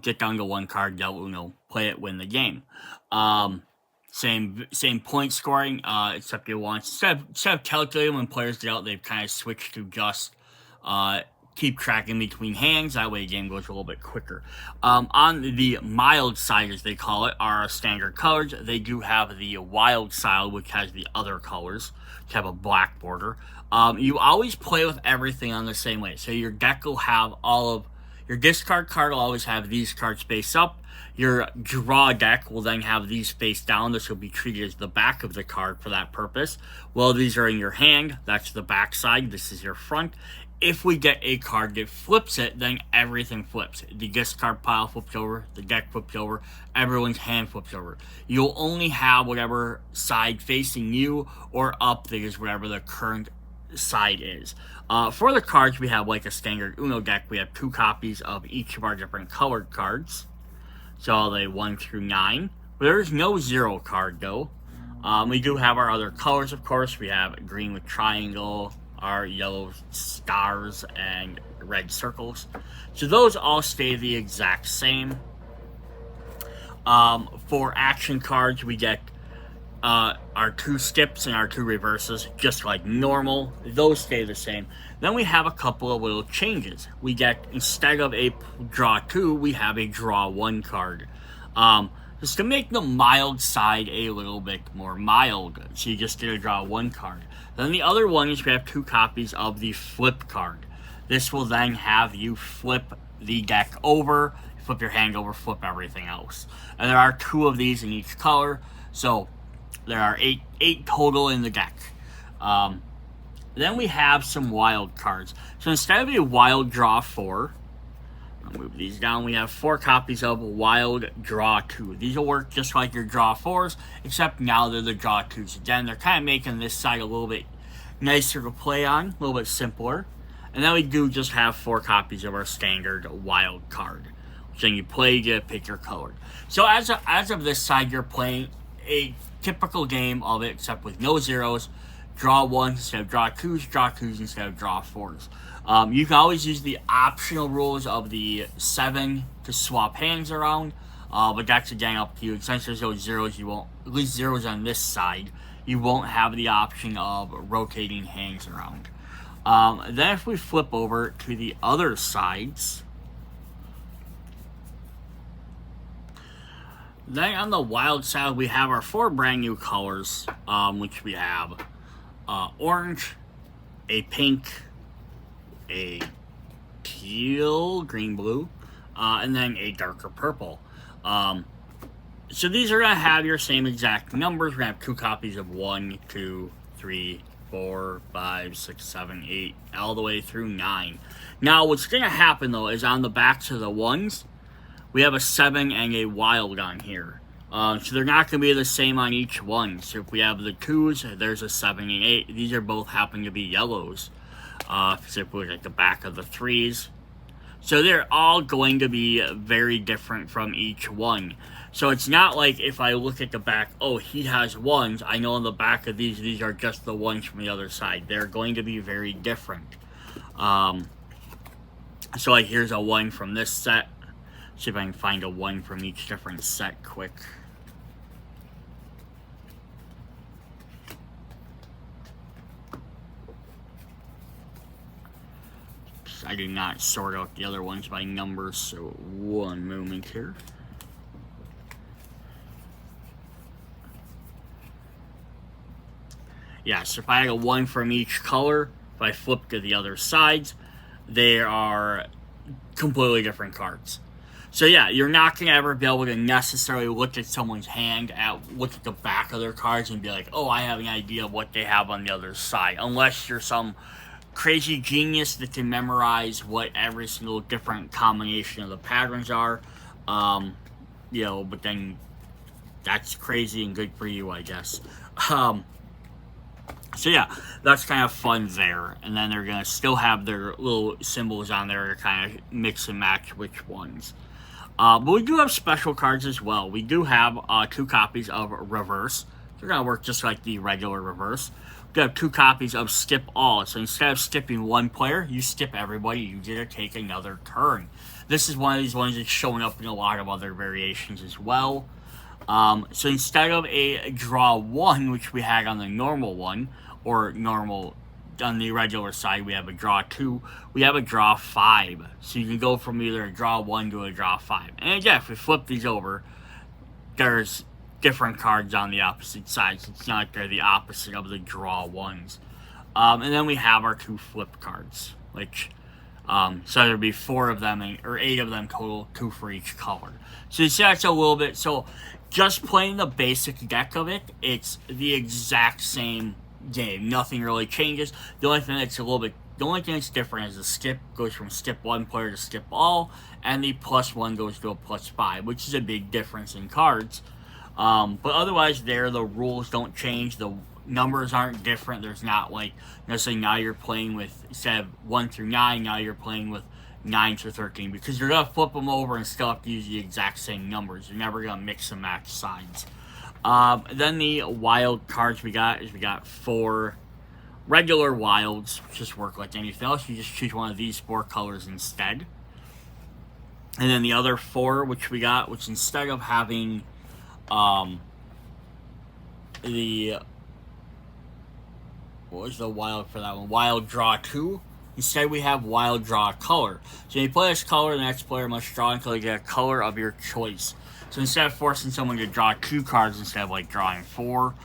Get down to one card, dealt Uno, play it, win the game. Same point scoring, except you want instead of calculating when players get out, they've kind of switched to just keep track in between hands. That way the game goes a little bit quicker. On the mild side, as they call it, are standard colors. They do have the wild style, which has the other colors, which have a black border. You always play with everything on the same way. So your deck will have all of your discard card will always have these cards face up. Your draw deck will then have these face down. This will be treated as the back of the card for that purpose. Well, these are in your hand. That's the back side. This is your front. If we get a card that flips it, then everything flips. The discard pile flips over, the deck flips over, everyone's hand flips over. You'll only have whatever side facing you or up that is whatever the current side is. For the cards, we have like a standard Uno deck. We have 2 copies of each of our different colored cards. So they 1 through 9. There's no 0 card though. We do have our other colors, of course. We have green with triangle, our yellow stars, and red circles. So those all stay the exact same. For action cards, we get our 2 skips and our 2 reverses, just like normal. Those stay the same. Then we have a couple of little changes. We get, instead of a draw 2, we have a draw 1 card. Just to make the mild side a little bit more mild. So you just get a draw 1 card. Then the other one is we have 2 copies of the flip card. This will then have you flip the deck over, flip your hand over, flip everything else. And there are 2 of these in each color. So there are 8 total in the deck. Then we have some wild cards. So instead of a wild draw 4, I'll move these down, we have 4 copies of wild draw 2. These will work just like your draw 4s, except now they're the draw 2s. Again, they're kind of making this side a little bit nicer to play on, a little bit simpler. And then we do just have 4 copies of our standard wild card. So you play, you pick your color. So as of this side, you're playing a typical game of it, except with no zeros. Draw 1s instead of draw 2s, draw 2s instead of draw 4s. You can always use the optional rules of the 7 to swap hands around, but that's again up to you. Since there's no zeros, you won't, at least zeros on this side, you won't have the option of rotating hands around. Then if we flip over to the other sides, then on the wild side, we have our 4 brand new colors, which we have orange, a pink, a teal, green, blue, and then a darker purple. So these are going to have your same exact numbers. We're going to have 2 copies of 1, 2, 3, 4, 5, 6, 7, 8, all the way through 9. Now, what's going to happen, though, is on the backs of the 1s, we have a 7 and a wild on here. So they're not going to be the same on each one. So if we have the 2s, there's a 7 and 8. These are both happen to be yellows. So if we look at the back of the 3s. So they're all going to be very different from each one. So it's not like if I look at the back, oh, he has 1s. I know on the back of these are just the 1s from the other side. They're going to be very different. So like here's a 1 from this set. See if I can find a 1 from each different set quick. I did not sort out the other ones by numbers, so one moment here. Yeah, so if I had a 1 from each color, if I flip to the other sides, they are completely different cards. So yeah, you're not going to ever be able to necessarily look at someone's hand, look at the back of their cards and be like, oh, I have an idea of what they have on the other side. Unless you're some crazy genius that can memorize what every single different combination of the patterns are. But then that's crazy and good for you, I guess. So yeah, that's kind of fun there. And then they're going to still have their little symbols on there to kind of mix and match which ones. But we do have special cards as well. We do have 2 copies of Reverse. They're going to work just like the regular Reverse. We have 2 copies of Skip All. So instead of skipping one player, you skip everybody. You get to take another turn. This is one of these ones that's showing up in a lot of other variations as well. So instead of a draw 1, which we had on the normal one, or normal on the regular side, we have a draw 2, we have a draw 5. So you can go from either a draw 1 to a draw 5. And again, if we flip these over, there's different cards on the opposite sides. It's not like they're the opposite of the draw 1s. And then we have our 2 flip cards, which so there'd be 4 of them, or 8 of them total, 2 for each color. So you see that's a little bit, so just playing the basic deck of it, it's the exact same game. Nothing really changes. The only thing that's different is the skip goes from skip 1 player to skip all, and the +1 goes to a +5, which is a big difference in cards. But otherwise the rules don't change. The numbers aren't different. There's not like, necessarily now you're playing with, instead of 1 through 9, now you're playing with 9 through 13, because you're going to flip them over and still have to use the exact same numbers. You're never going to mix and match sides. Then the wild cards we got 4 regular wilds, which just work like anything else. You just choose one of these 4 colors instead. And then the other 4, which we got, which instead of having what was the wild for that one? Wild draw 2. Instead, we have wild draw color. So when you play this color, the next player must draw until they get a color of your choice. So instead of forcing someone to draw 2 cards instead of like drawing 4,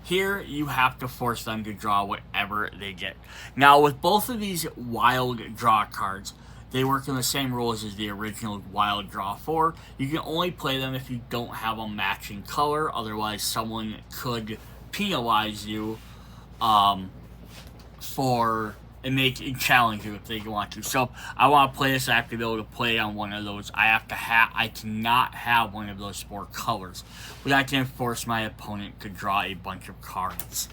here you have to force them to draw whatever they get. Now with both of these wild draw cards, they work in the same rules as the original wild draw 4. You can only play them if you don't have a matching color. Otherwise, someone could penalize you and challenge you if they want to. So I want to play this, I have to be able to play on one of those. I cannot have one of those 4 colors, but I can force my opponent to draw a bunch of cards.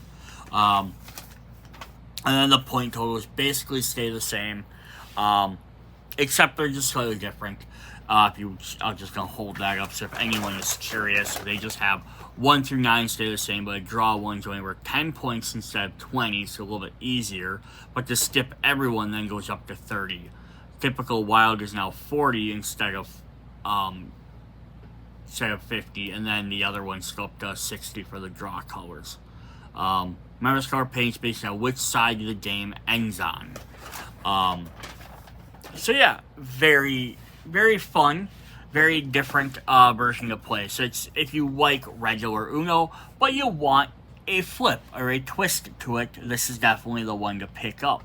And then the point totals basically stay the same, except they're just slightly different. I'm just going to hold that up, so if anyone is curious, they just have 1 through 9 stay the same, but a draw 1's only worth 10 points instead of 20, so a little bit easier. But to skip everyone then goes up to 30. Typical wild is now 40 instead of 50, and then the other one's go up to 60 for the draw colors. Remember, this color paints based on which side of the game ends on. So yeah, very, very fun. Very different version to play. So it's, if you like regular Uno, but you want a flip or a twist to it, this is definitely the one to pick up.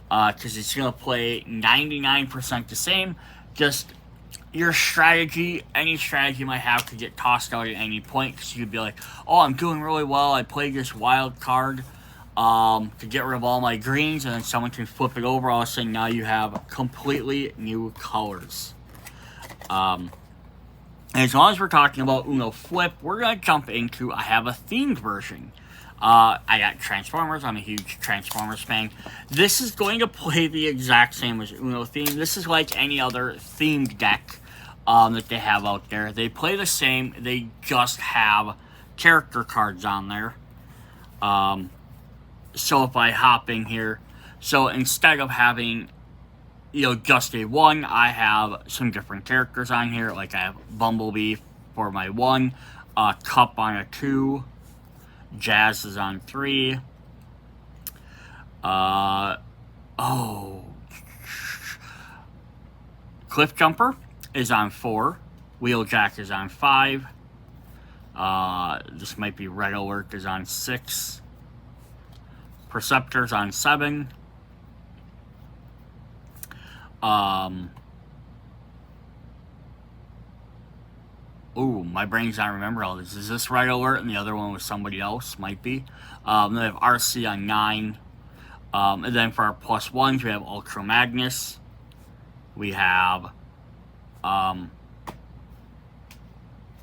Because it's going to play 99% the same. Just your strategy, any strategy you might have, could get tossed out at any point. Because you'd be like, oh, I'm doing really well. I played this wild card to get rid of all my greens. And then someone can flip it over. All of a sudden, now you have completely new colors. And as long as we're talking about Uno Flip, we're going to jump into, I have a themed version. I got Transformers. I'm a huge Transformers fan. This is going to play the exact same as Uno theme. This is like any other themed deck that they have out there. They play the same. They just have character cards on there. So if I hop in here, so instead of having just a 1, I have some different characters on here. Like I have Bumblebee for my 1, Cup on a 2, Jazz is on 3, Cliff Jumper is on 4, Wheeljack is on 5, this might be Red Alert is on 6, Perceptor's on 7, Ooh, my brain's not remember all this. Is this Red Alert and the other one was somebody else? Might be. Then we have RC on 9. And then for our plus ones, we have Ultra Magnus. We have, oh,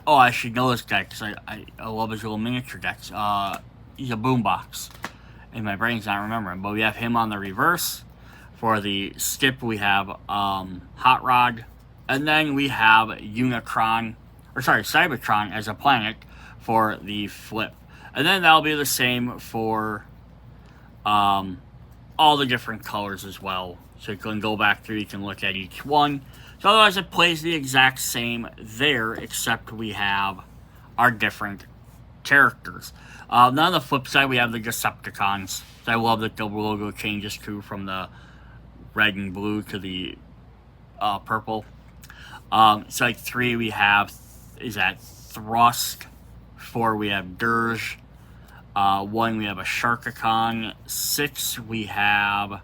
I should know this deck because I love his little miniature decks. He's a boombox, and my brain's not remembering. But we have him on the reverse. For the skip, we have Hot Rod, and then we have Cybertron as a planet for the flip, and then that'll be the same for all the different colors as well. So you can go back through, you can look at each one. So otherwise it plays the exact same there, except we have our different characters. Now on the flip side, we have the Decepticons. I love that the logo changes too from the red and blue to the purple. Site 3 we have is at Thrust. 4 we have Dirge. 1 we have a Sharkicon. 6 we have, I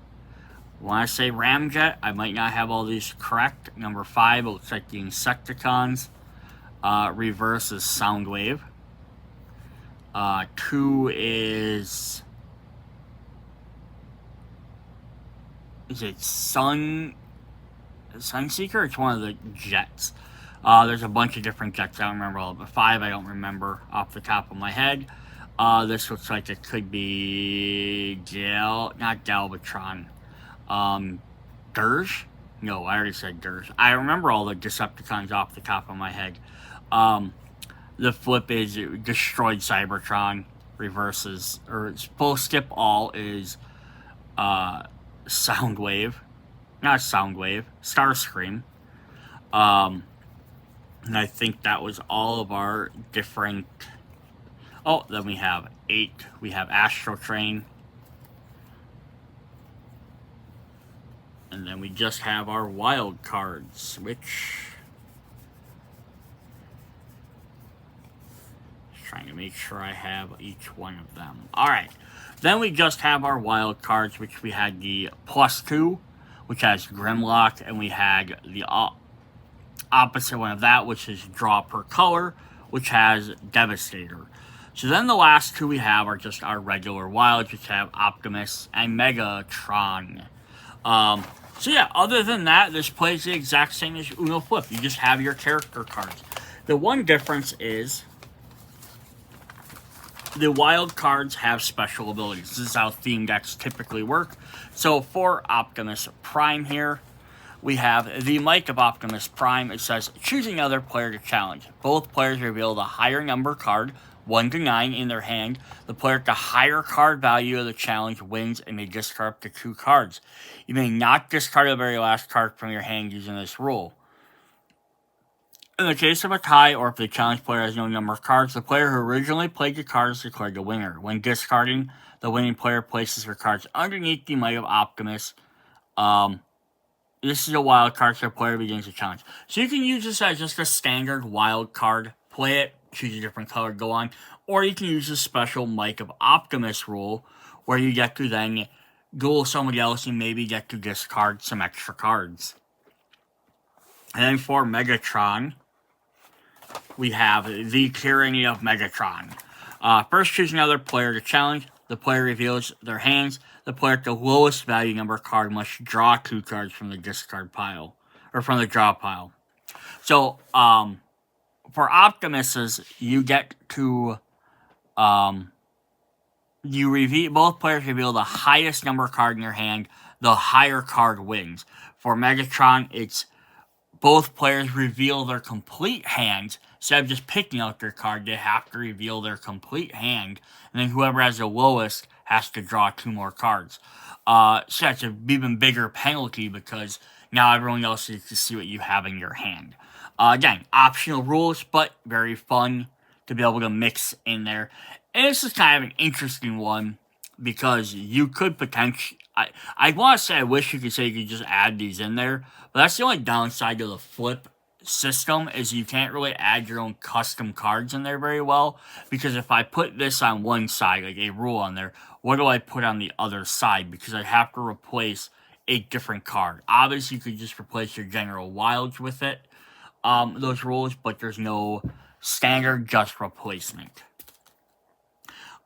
want to say Ramjet. I might not have all these correct. Number 5, it looks like the Insecticons. Reverse is Soundwave. 2 is it Sunseeker? It's one of the jets. There's a bunch of different jets. I don't remember all, but 5 I don't remember off the top of my head. This looks like it could be not Galvatron. Dirge? No, I already said Dirge. I remember all the Decepticons off the top of my head. The flip is Destroyed Cybertron. Reverses, or full skip all is Soundwave. Not Soundwave, Starscream. And I think that was all of our different. Oh, then we have 8. We have Astro Train. And then we just have our wild cards, which. Just trying to make sure I have each one of them. Alright. Then we just have our wild cards, which we had the +2, which has Grimlock, and we had the opposite one of that, which is Draw Per Color, which has Devastator. So then the last 2 we have are just our regular wilds, which have Optimus and Megatron. So yeah, other than that, this plays the exact same as Uno Flip. You just have your character cards. The one difference is the wild cards have special abilities. This is how theme decks typically work. So for Optimus Prime here, we have the Mic of Optimus Prime. It says, choose another player to challenge. Both players reveal the higher number card, 1 to 9, in their hand. The player with the higher card value of the challenge wins and may discard up to 2 cards. You may not discard the very last card from your hand using this rule. In the case of a tie, or if the challenge player has no number of cards, the player who originally played the card is declared the winner. When discarding, the winning player places their cards underneath the Might of Optimus. This is a wild card, so the player begins the challenge. So you can use this as just a standard wild card. Play it, choose a different color, go on. Or you can use a special Mic of Optimus rule, where you get to then duel somebody else and maybe get to discard some extra cards. And then for Megatron, we have the Tyranny of Megatron. First, choose another player to challenge. The player reveals their hands. The player with the lowest value number card must draw 2 cards from the discard pile, or from the draw pile. So, for Optimus's, you get to, both players reveal the highest number card in your hand. The higher card wins. For Megatron, it's both players reveal their complete hands. Instead of just picking out their card, they have to reveal their complete hand. And then whoever has the lowest has to draw 2 more cards. So that's an even bigger penalty because now everyone else needs to see what you have in your hand. Again, optional rules, but very fun to be able to mix in there. And this is kind of an interesting one because you could potentially... I want to say I wish you could say you could just add these in there, but that's the only downside to the flip system is you can't really add your own custom cards in there very well, because if I put this on one side, like a rule on there, what do I put on the other side? Because I have to replace a different card. Obviously, you could just replace your general wilds with it, those rules, but there's no standard just replacement.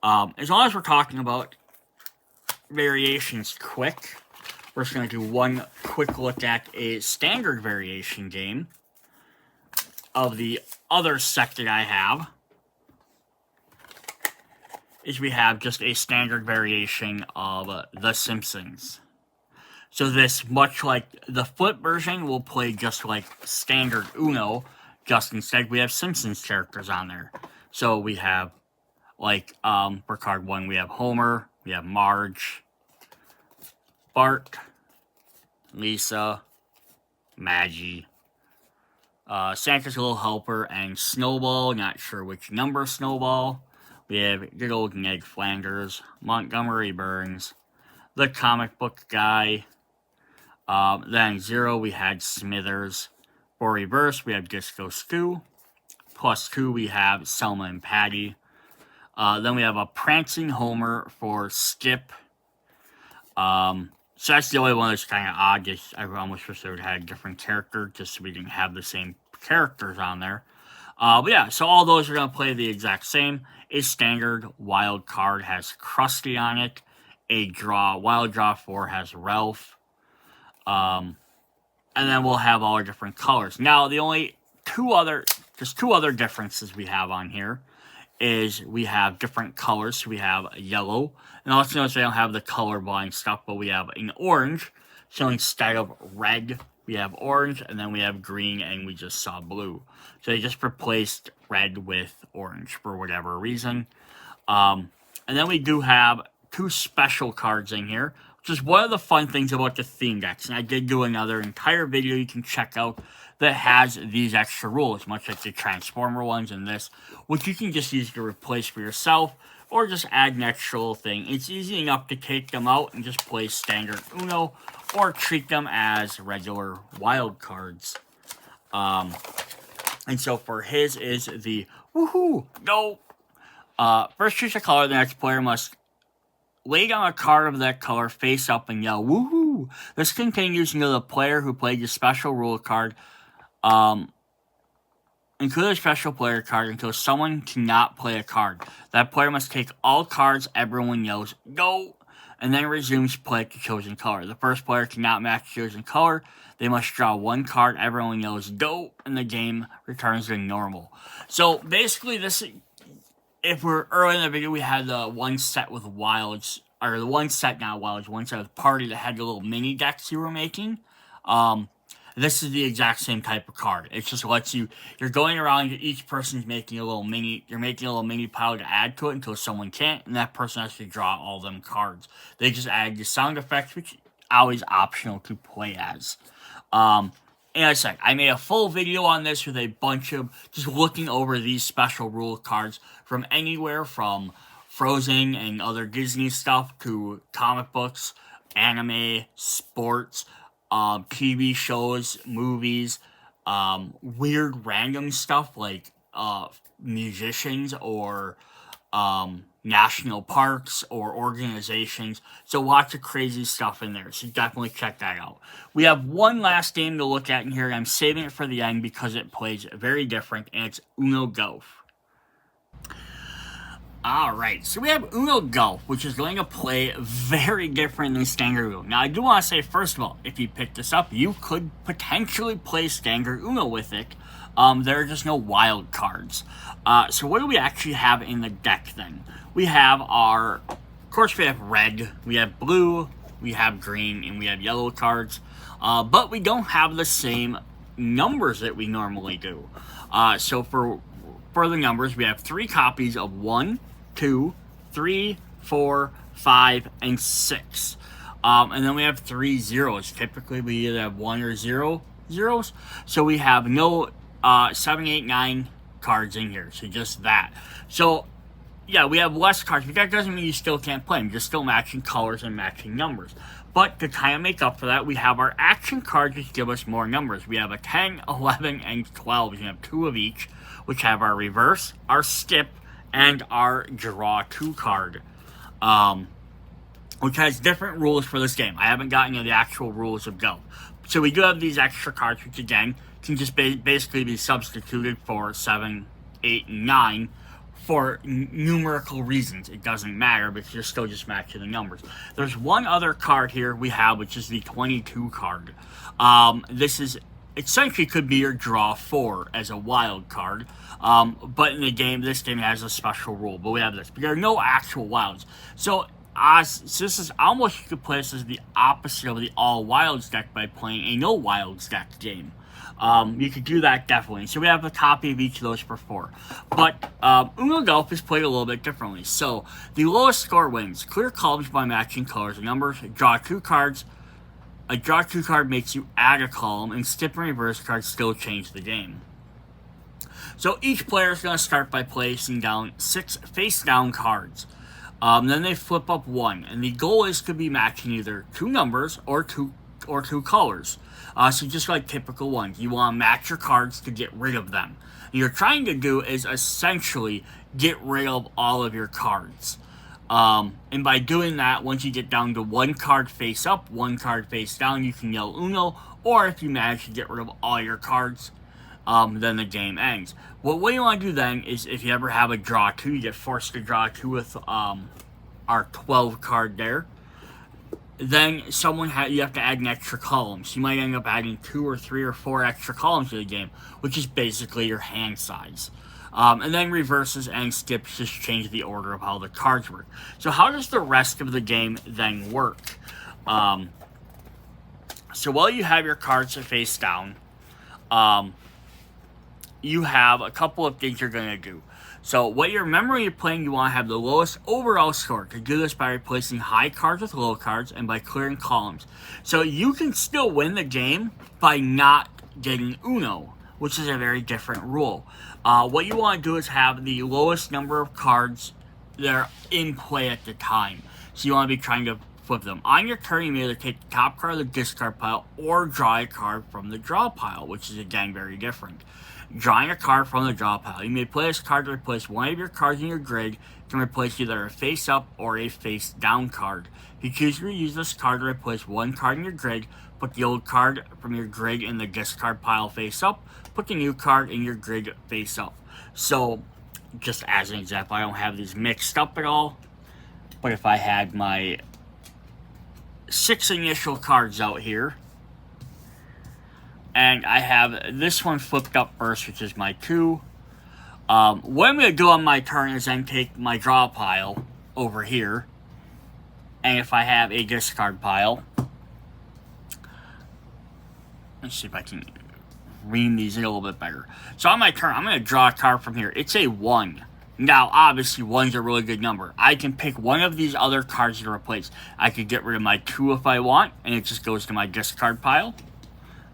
As long as we're talking about variations quick, we're just going to do one quick look at a standard variation game of the other set that I have. Is we have just a standard variation of The Simpsons. So this, much like the flip version, will play just like standard Uno, just instead we have Simpsons characters on there. So we have, like, for card 1, we have Homer, we have Marge, Bart, Lisa, Maggie, Santa's Little Helper, and Snowball, not sure which number Snowball. We have good old Ned Flanders, Montgomery Burns, the comic book guy. Then 0, we had Smithers. For reverse, we have Disco Stew. +2, we have Selma and Patty. Then we have a Prancing Homer for Skip. So that's the only one that's kind of odd. I almost wish they would have had a different character, just so we didn't have the same characters on there. But yeah, so all those are going to play the exact same. A standard wild card has Krusty on it. A wild draw 4 has Ralph. And then we'll have all our different colors. Now, the only two other differences we have on here is we have different colors. So we have yellow. And also notice I don't have the colorblind stuff, but we have an orange. So instead of red, we have orange, and then we have green, and we just saw blue. So they just replaced red with orange for whatever reason. And then we do have 2 special cards in here, which is one of the fun things about the theme decks. And I did do another entire video you can check out that has these extra rules, much like the Transformer ones and this, which you can just use to replace for yourself, or just add an extra little thing. It's easy enough to take them out and just play standard Uno, or treat them as regular wild cards. And so for his is the woohoo, go. First choose a color, the next player must lay down a card of that color face up and yell woohoo. This continues until the player who played the special rule card, include a special player card until someone cannot play a card. That player must take all cards, everyone yells go, and then resumes play at the chosen color. The first player cannot match the chosen color. They must draw 1 card, everyone yells go, and the game returns to normal. So basically this, if we're early in the video, we had the one set with wilds, or the one set, not wilds, one set with party that had the little mini decks you were making. This is the exact same type of card. It just lets you, you're going around, each person's making a little mini, you're making a little mini pile to add to it until someone can't, and that person has to draw all them cards. They just add the sound effects, which is always optional to play as. And like I said, I made a full video on this with a bunch of, just looking over these special rule cards from anywhere from Frozen and other Disney stuff to comic books, anime, sports, TV shows, movies, weird random stuff like musicians or national parks or organizations. So lots of crazy stuff in there. So definitely check that out. We have one last game to look at in here. I'm saving it for the end because it plays very different, and it's Uno Golf. Alright, so we have Uno Golf, which is going to play very different than Standard Uno. Now, I do want to say, first of all, if you pick this up, you could potentially play Standard Uno with it. There are just no wild cards. So what do we actually have in the deck, then? We have our, of course, we have red, we have blue, we have green, and we have yellow cards. But we don't have the same numbers that we normally do. So for the numbers, we have 3 copies of 1, 2, 3, 4, 5, and 6. And then we have 3 zeros. Typically, we either have 1 or 0 zeros. So we have no 7, 8, 9 cards in here. So just that. So, yeah, we have less cards, but that doesn't mean you still can't play them. You're still matching colors and matching numbers. But to kind of make up for that, we have our action cards, which give us more numbers. We have a 10, 11, and 12. We have 2 of each, which have our reverse, our skip, and our draw 2 card. which has different rules for this game. I haven't gotten into the actual rules of Go. So we do have these extra cards, which again can just basically be substituted for 7, 8, and 9 for numerical reasons. It doesn't matter because you're still just matching the numbers. There's one other card here we have, which is the 22 card. This is essentially could be your draw 4 as a wild card. But in the game, this game has a special rule. But we have this. But there are no actual wilds. So this is almost, you could play this as the opposite of the all wilds deck by playing a no wilds deck game. You could do that definitely. So we have a copy of each of those for 4. But Uno Golf is played a little bit differently. So the lowest score wins. Clear columns by matching colors and numbers. Draw 2 cards. A draw 2 card makes you add a column, and skip and reverse cards still change the game. So each player is going to start by placing down 6 face-down cards. Then they flip up 1, and the goal is to be matching either 2 numbers or two colors. So just like typical ones, you want to match your cards to get rid of them. What you're trying to do is essentially get rid of all of your cards. And by doing that, once you get down to 1 card face up, 1 card face down, you can yell Uno, or if you manage to get rid of all your cards, then the game ends. What you want to do then is, if you ever have a draw 2, you get forced to draw 2 with our 12 card there. Then you have to add an extra column. So you might end up adding 2 or 3 or 4 extra columns to the game, which is basically your hand size. And then reverses and skips just change the order of how the cards work. So how does the rest of the game then work? So while you have your cards face down, you have a couple of things you're going to do. So when you're playing, you want to have the lowest overall score. To do this by replacing high cards with low cards and by clearing columns. So you can still win the game by not getting Uno, which is a very different rule. What you want to do is have the lowest number of cards that are in play at the time. So you want to be trying to flip them. On your turn, you may either take the top card of the discard pile or draw a card from the draw pile, which is again very different. Drawing a card from the draw pile. You may play this card to replace one of your cards in your grid. You can replace either a face up or a face down card. If you choose to use this card to replace one card in your grid, put the old card from your grid in the discard pile face up. Put the new card in your grid face up. So, just as an example, I don't have these mixed up at all. But if I had my 6 initial cards out here, and I have this one flipped up first, which is my 2. What I'm going to do on my turn is then take my draw pile over here. And if I have a discard pile, let's see if I can ream these in a little bit better. So on my turn, I'm going to draw a card from here. It's a 1. Now, obviously, 1's a really good number. I can pick one of these other cards to replace. I could get rid of my 2 if I want, and it just goes to my discard pile.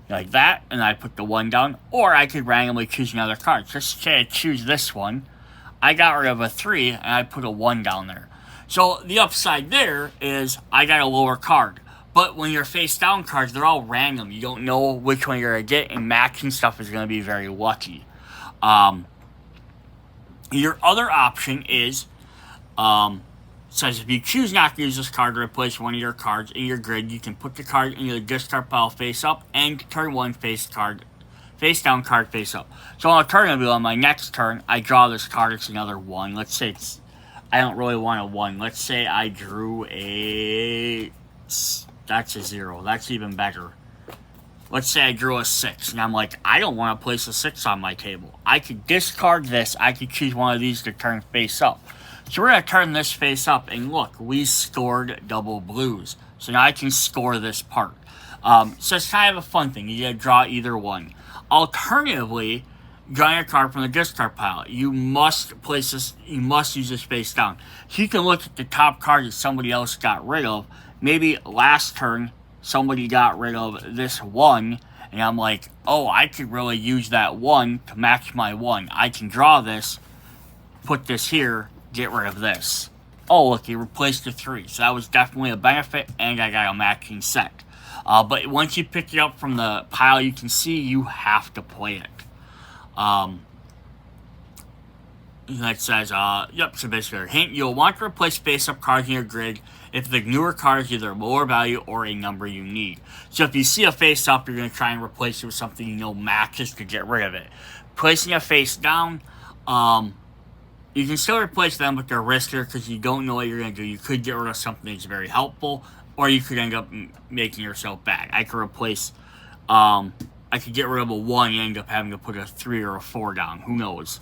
Like that, and I put the 1 down. Or I could randomly choose another card. Just say I choose this one. I got rid of a 3, and I put a 1 down there. So the upside there is I got a lower card. But when you're face down cards, they're all random. You don't know which one you're going to get, and matching stuff is going to be very lucky. Your other option is, says if you choose not to use this card to replace one of your cards in your grid, you can put the card in your discard pile face up and turn one face down card face up. So alternatively, on my next turn, I draw this card. It's another 1. Let's say I don't really want a 1. Let's say I drew that's a 0. That's even better. Let's say I drew a 6, and I'm like, I don't want to place a 6 on my table. I could discard this. I could choose one of these to turn face up. So we're going to turn this face up, and look, we scored double blues. So now I can score this part. So it's kind of a fun thing. You got to draw either one. Alternatively, drawing a card from the discard pile, you must place this. You must use this face down. So you can look at the top card that somebody else got rid of. Maybe last turn somebody got rid of this 1, and I'm like, oh, I could really use that 1 to match my 1. I can draw this, put this here, get rid of this. Oh, look, he replaced the 3. So that was definitely a benefit, and I got a matching set. But once you pick it up from the pile, you can see you have to play it. That says, yep, so basically, hint, you'll want to replace face-up cards in your grid if the newer card is either lower value or a number you need. So if you see a face up, you're going to try and replace it with something you know matches to get rid of it. Placing a face down, you can still replace them, but they're riskier because you don't know what you're going to do. You could get rid of something that's very helpful, or you could end up making yourself bad. I could replace, I could get rid of a 1 and end up having to put a 3 or a 4 down. Who knows?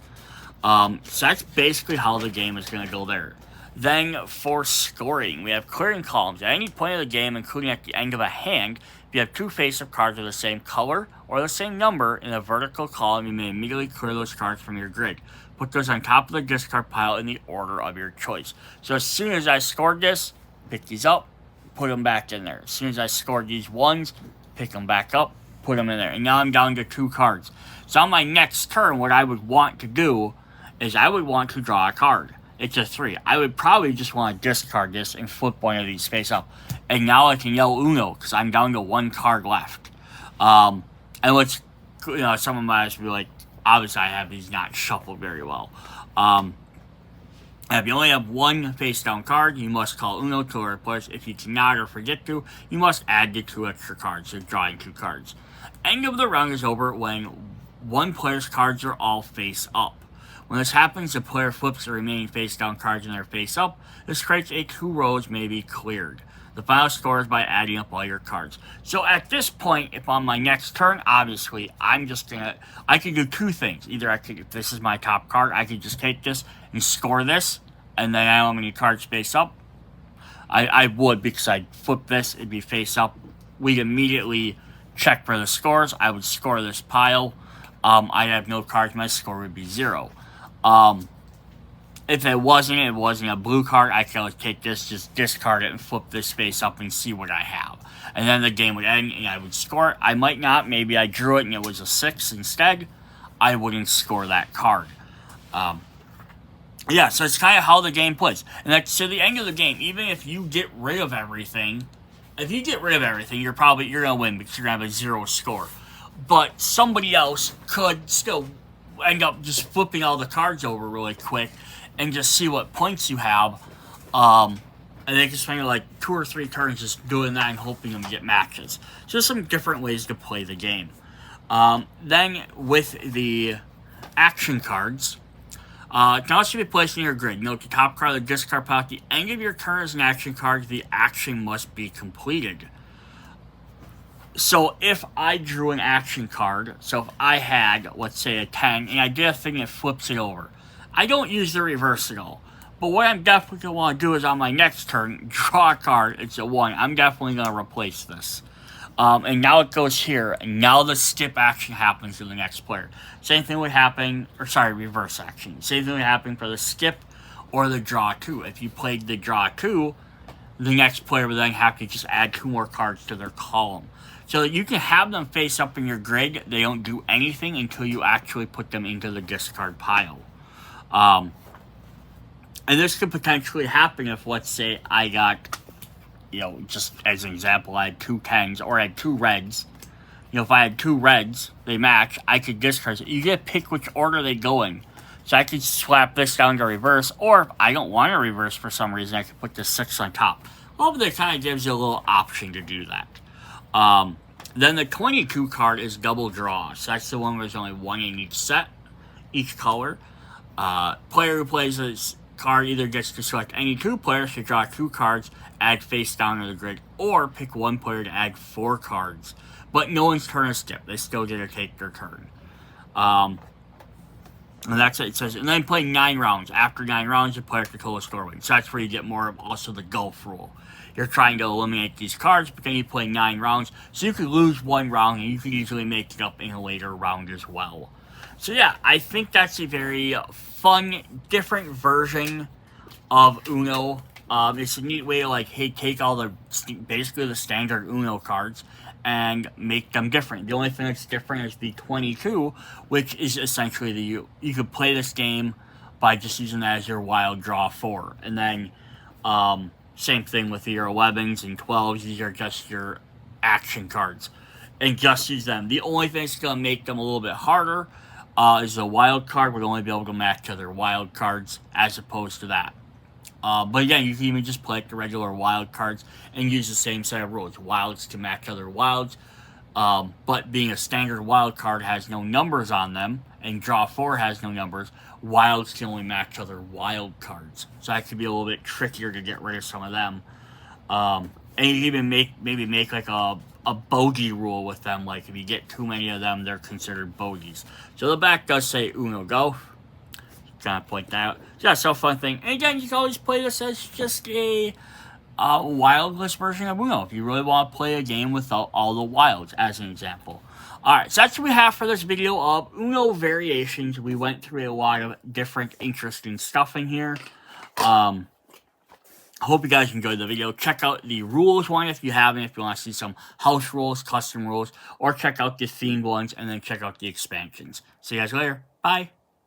So that's basically how the game is going to go there. Then for scoring, we have clearing columns. At any point of the game, including at the end of a hand, if you have 2 face-up cards of the same color or the same number in a vertical column, you may immediately clear those cards from your grid. Put those on top of the discard pile in the order of your choice. So as soon as I scored this, pick these up, put them back in there. As soon as I scored these ones, pick them back up, put them in there. And now I'm down to 2 cards. So on my next turn, what I would want to do is I would want to draw a card. It's a 3. I would probably just want to discard this and flip one of these face up. And now I can yell Uno because I'm down to 1 card left. And let's, some of my eyes will be like, obviously I have these not shuffled very well. If you only have 1 face down card, you must call Uno to replace. If you cannot or forget to, you must add the 2 extra cards, so drawing 2 cards. End of the round is over when one player's cards are all face up. When this happens, the player flips the remaining face down cards in their face up. This creates a 2 rows may be cleared. The final score is by adding up all your cards. So at this point, if on my next turn, obviously, I could do 2 things. Either if this is my top card, I could just take this and score this, and then I don't have any cards face up. I would, because I'd flip this, it'd be face up. We'd immediately check for the scores. I would score this pile. I'd have no cards, my score would be 0. If it wasn't a blue card, I could take this, just discard it, and flip this face up and see what I have. And then the game would end, and I would score it. I might not. Maybe I drew it, and it was a 6 instead. I wouldn't score that card. Yeah, so it's kind of how the game plays. And that's to the end of the game. Even if you get rid of everything, you're going to win because you're going to have a 0 score. But somebody else could still end up just flipping all the cards over really quick and just see what points you have. And they can spend like 2 or 3 turns just doing that and hoping them to get matches. So there's some different ways to play the game. Then with the action cards, it can also be placed in your grid. Note the top card of the discard pile at the end of your turn is an action card. The action must be completed. So if I drew an action card, so if I had, let's say, a 10, and I did a thing that flips it over, I don't use the reverse at all. But what I'm definitely going to want to do is on my next turn, draw a card, it's a 1. I'm definitely going to replace this. And now it goes here, and now the skip action happens to the next player. Same thing would happen, reverse action. Same thing would happen for the skip or the draw 2. If you played the draw 2, the next player would then have to just add 2 more cards to their column. So you can have them face up in your grid. They don't do anything until you actually put them into the discard pile. And this could potentially happen if, let's say, I got, just as an example, I had 2 10s or I had 2 reds. If I had 2 reds, they match, I could discard it. You get to pick which order they go in. So I could slap this down to reverse, or if I don't want to reverse for some reason, I could put the 6 on top. Well, but it kind of gives you a little option to do that. Then the 22 card is double draw. So that's the one where there's only 1 in each set, each color. Player who plays this card either gets to select any 2 players to draw 2 cards, add face down to the grid, or pick 1 player to add 4 cards. But no one's turn is skipped. They still get to take their turn. And that's what it says. And then play 9 rounds. After 9 rounds, the player can total score wins. So that's where you get more of also the golf rule. You're trying to eliminate these cards, but then you play 9 rounds. So you could lose 1 round, and you could easily make it up in a later round as well. So yeah, I think that's a very fun, different version of Uno. It's a neat way to take all basically the standard Uno cards and make them different. The only thing that's different is the 22, which is essentially you could play this game by just using that as your wild draw 4. And then same thing with your 11s and 12s. These are just your action cards. And just use them. The only thing that's going to make them a little bit harder is the wild card would only be able to match other wild cards as opposed to that. But again, you can even just play like the regular wild cards and use the same set of rules. Wilds to match other wilds. But being a standard wild card has no numbers on them, and draw 4 has no numbers, wilds can only match other wild cards. So that could be a little bit trickier to get rid of some of them. And you even maybe make like a bogey rule with them. Like if you get too many of them, they're considered bogeys. So the back does say Uno Go. Kind of point that out. So that's a fun thing. And again, you can always play this as just a wildless version of Uno if you really want to play a game without all the wilds, as an example. Alright, so that's what we have for this video of Uno variations. We went through a lot of different interesting stuff in here. I hope you guys enjoyed the video. Check out the rules one if you haven't, if you want to see some house rules, custom rules, or check out the themed ones, and then check out the expansions. See you guys later. Bye.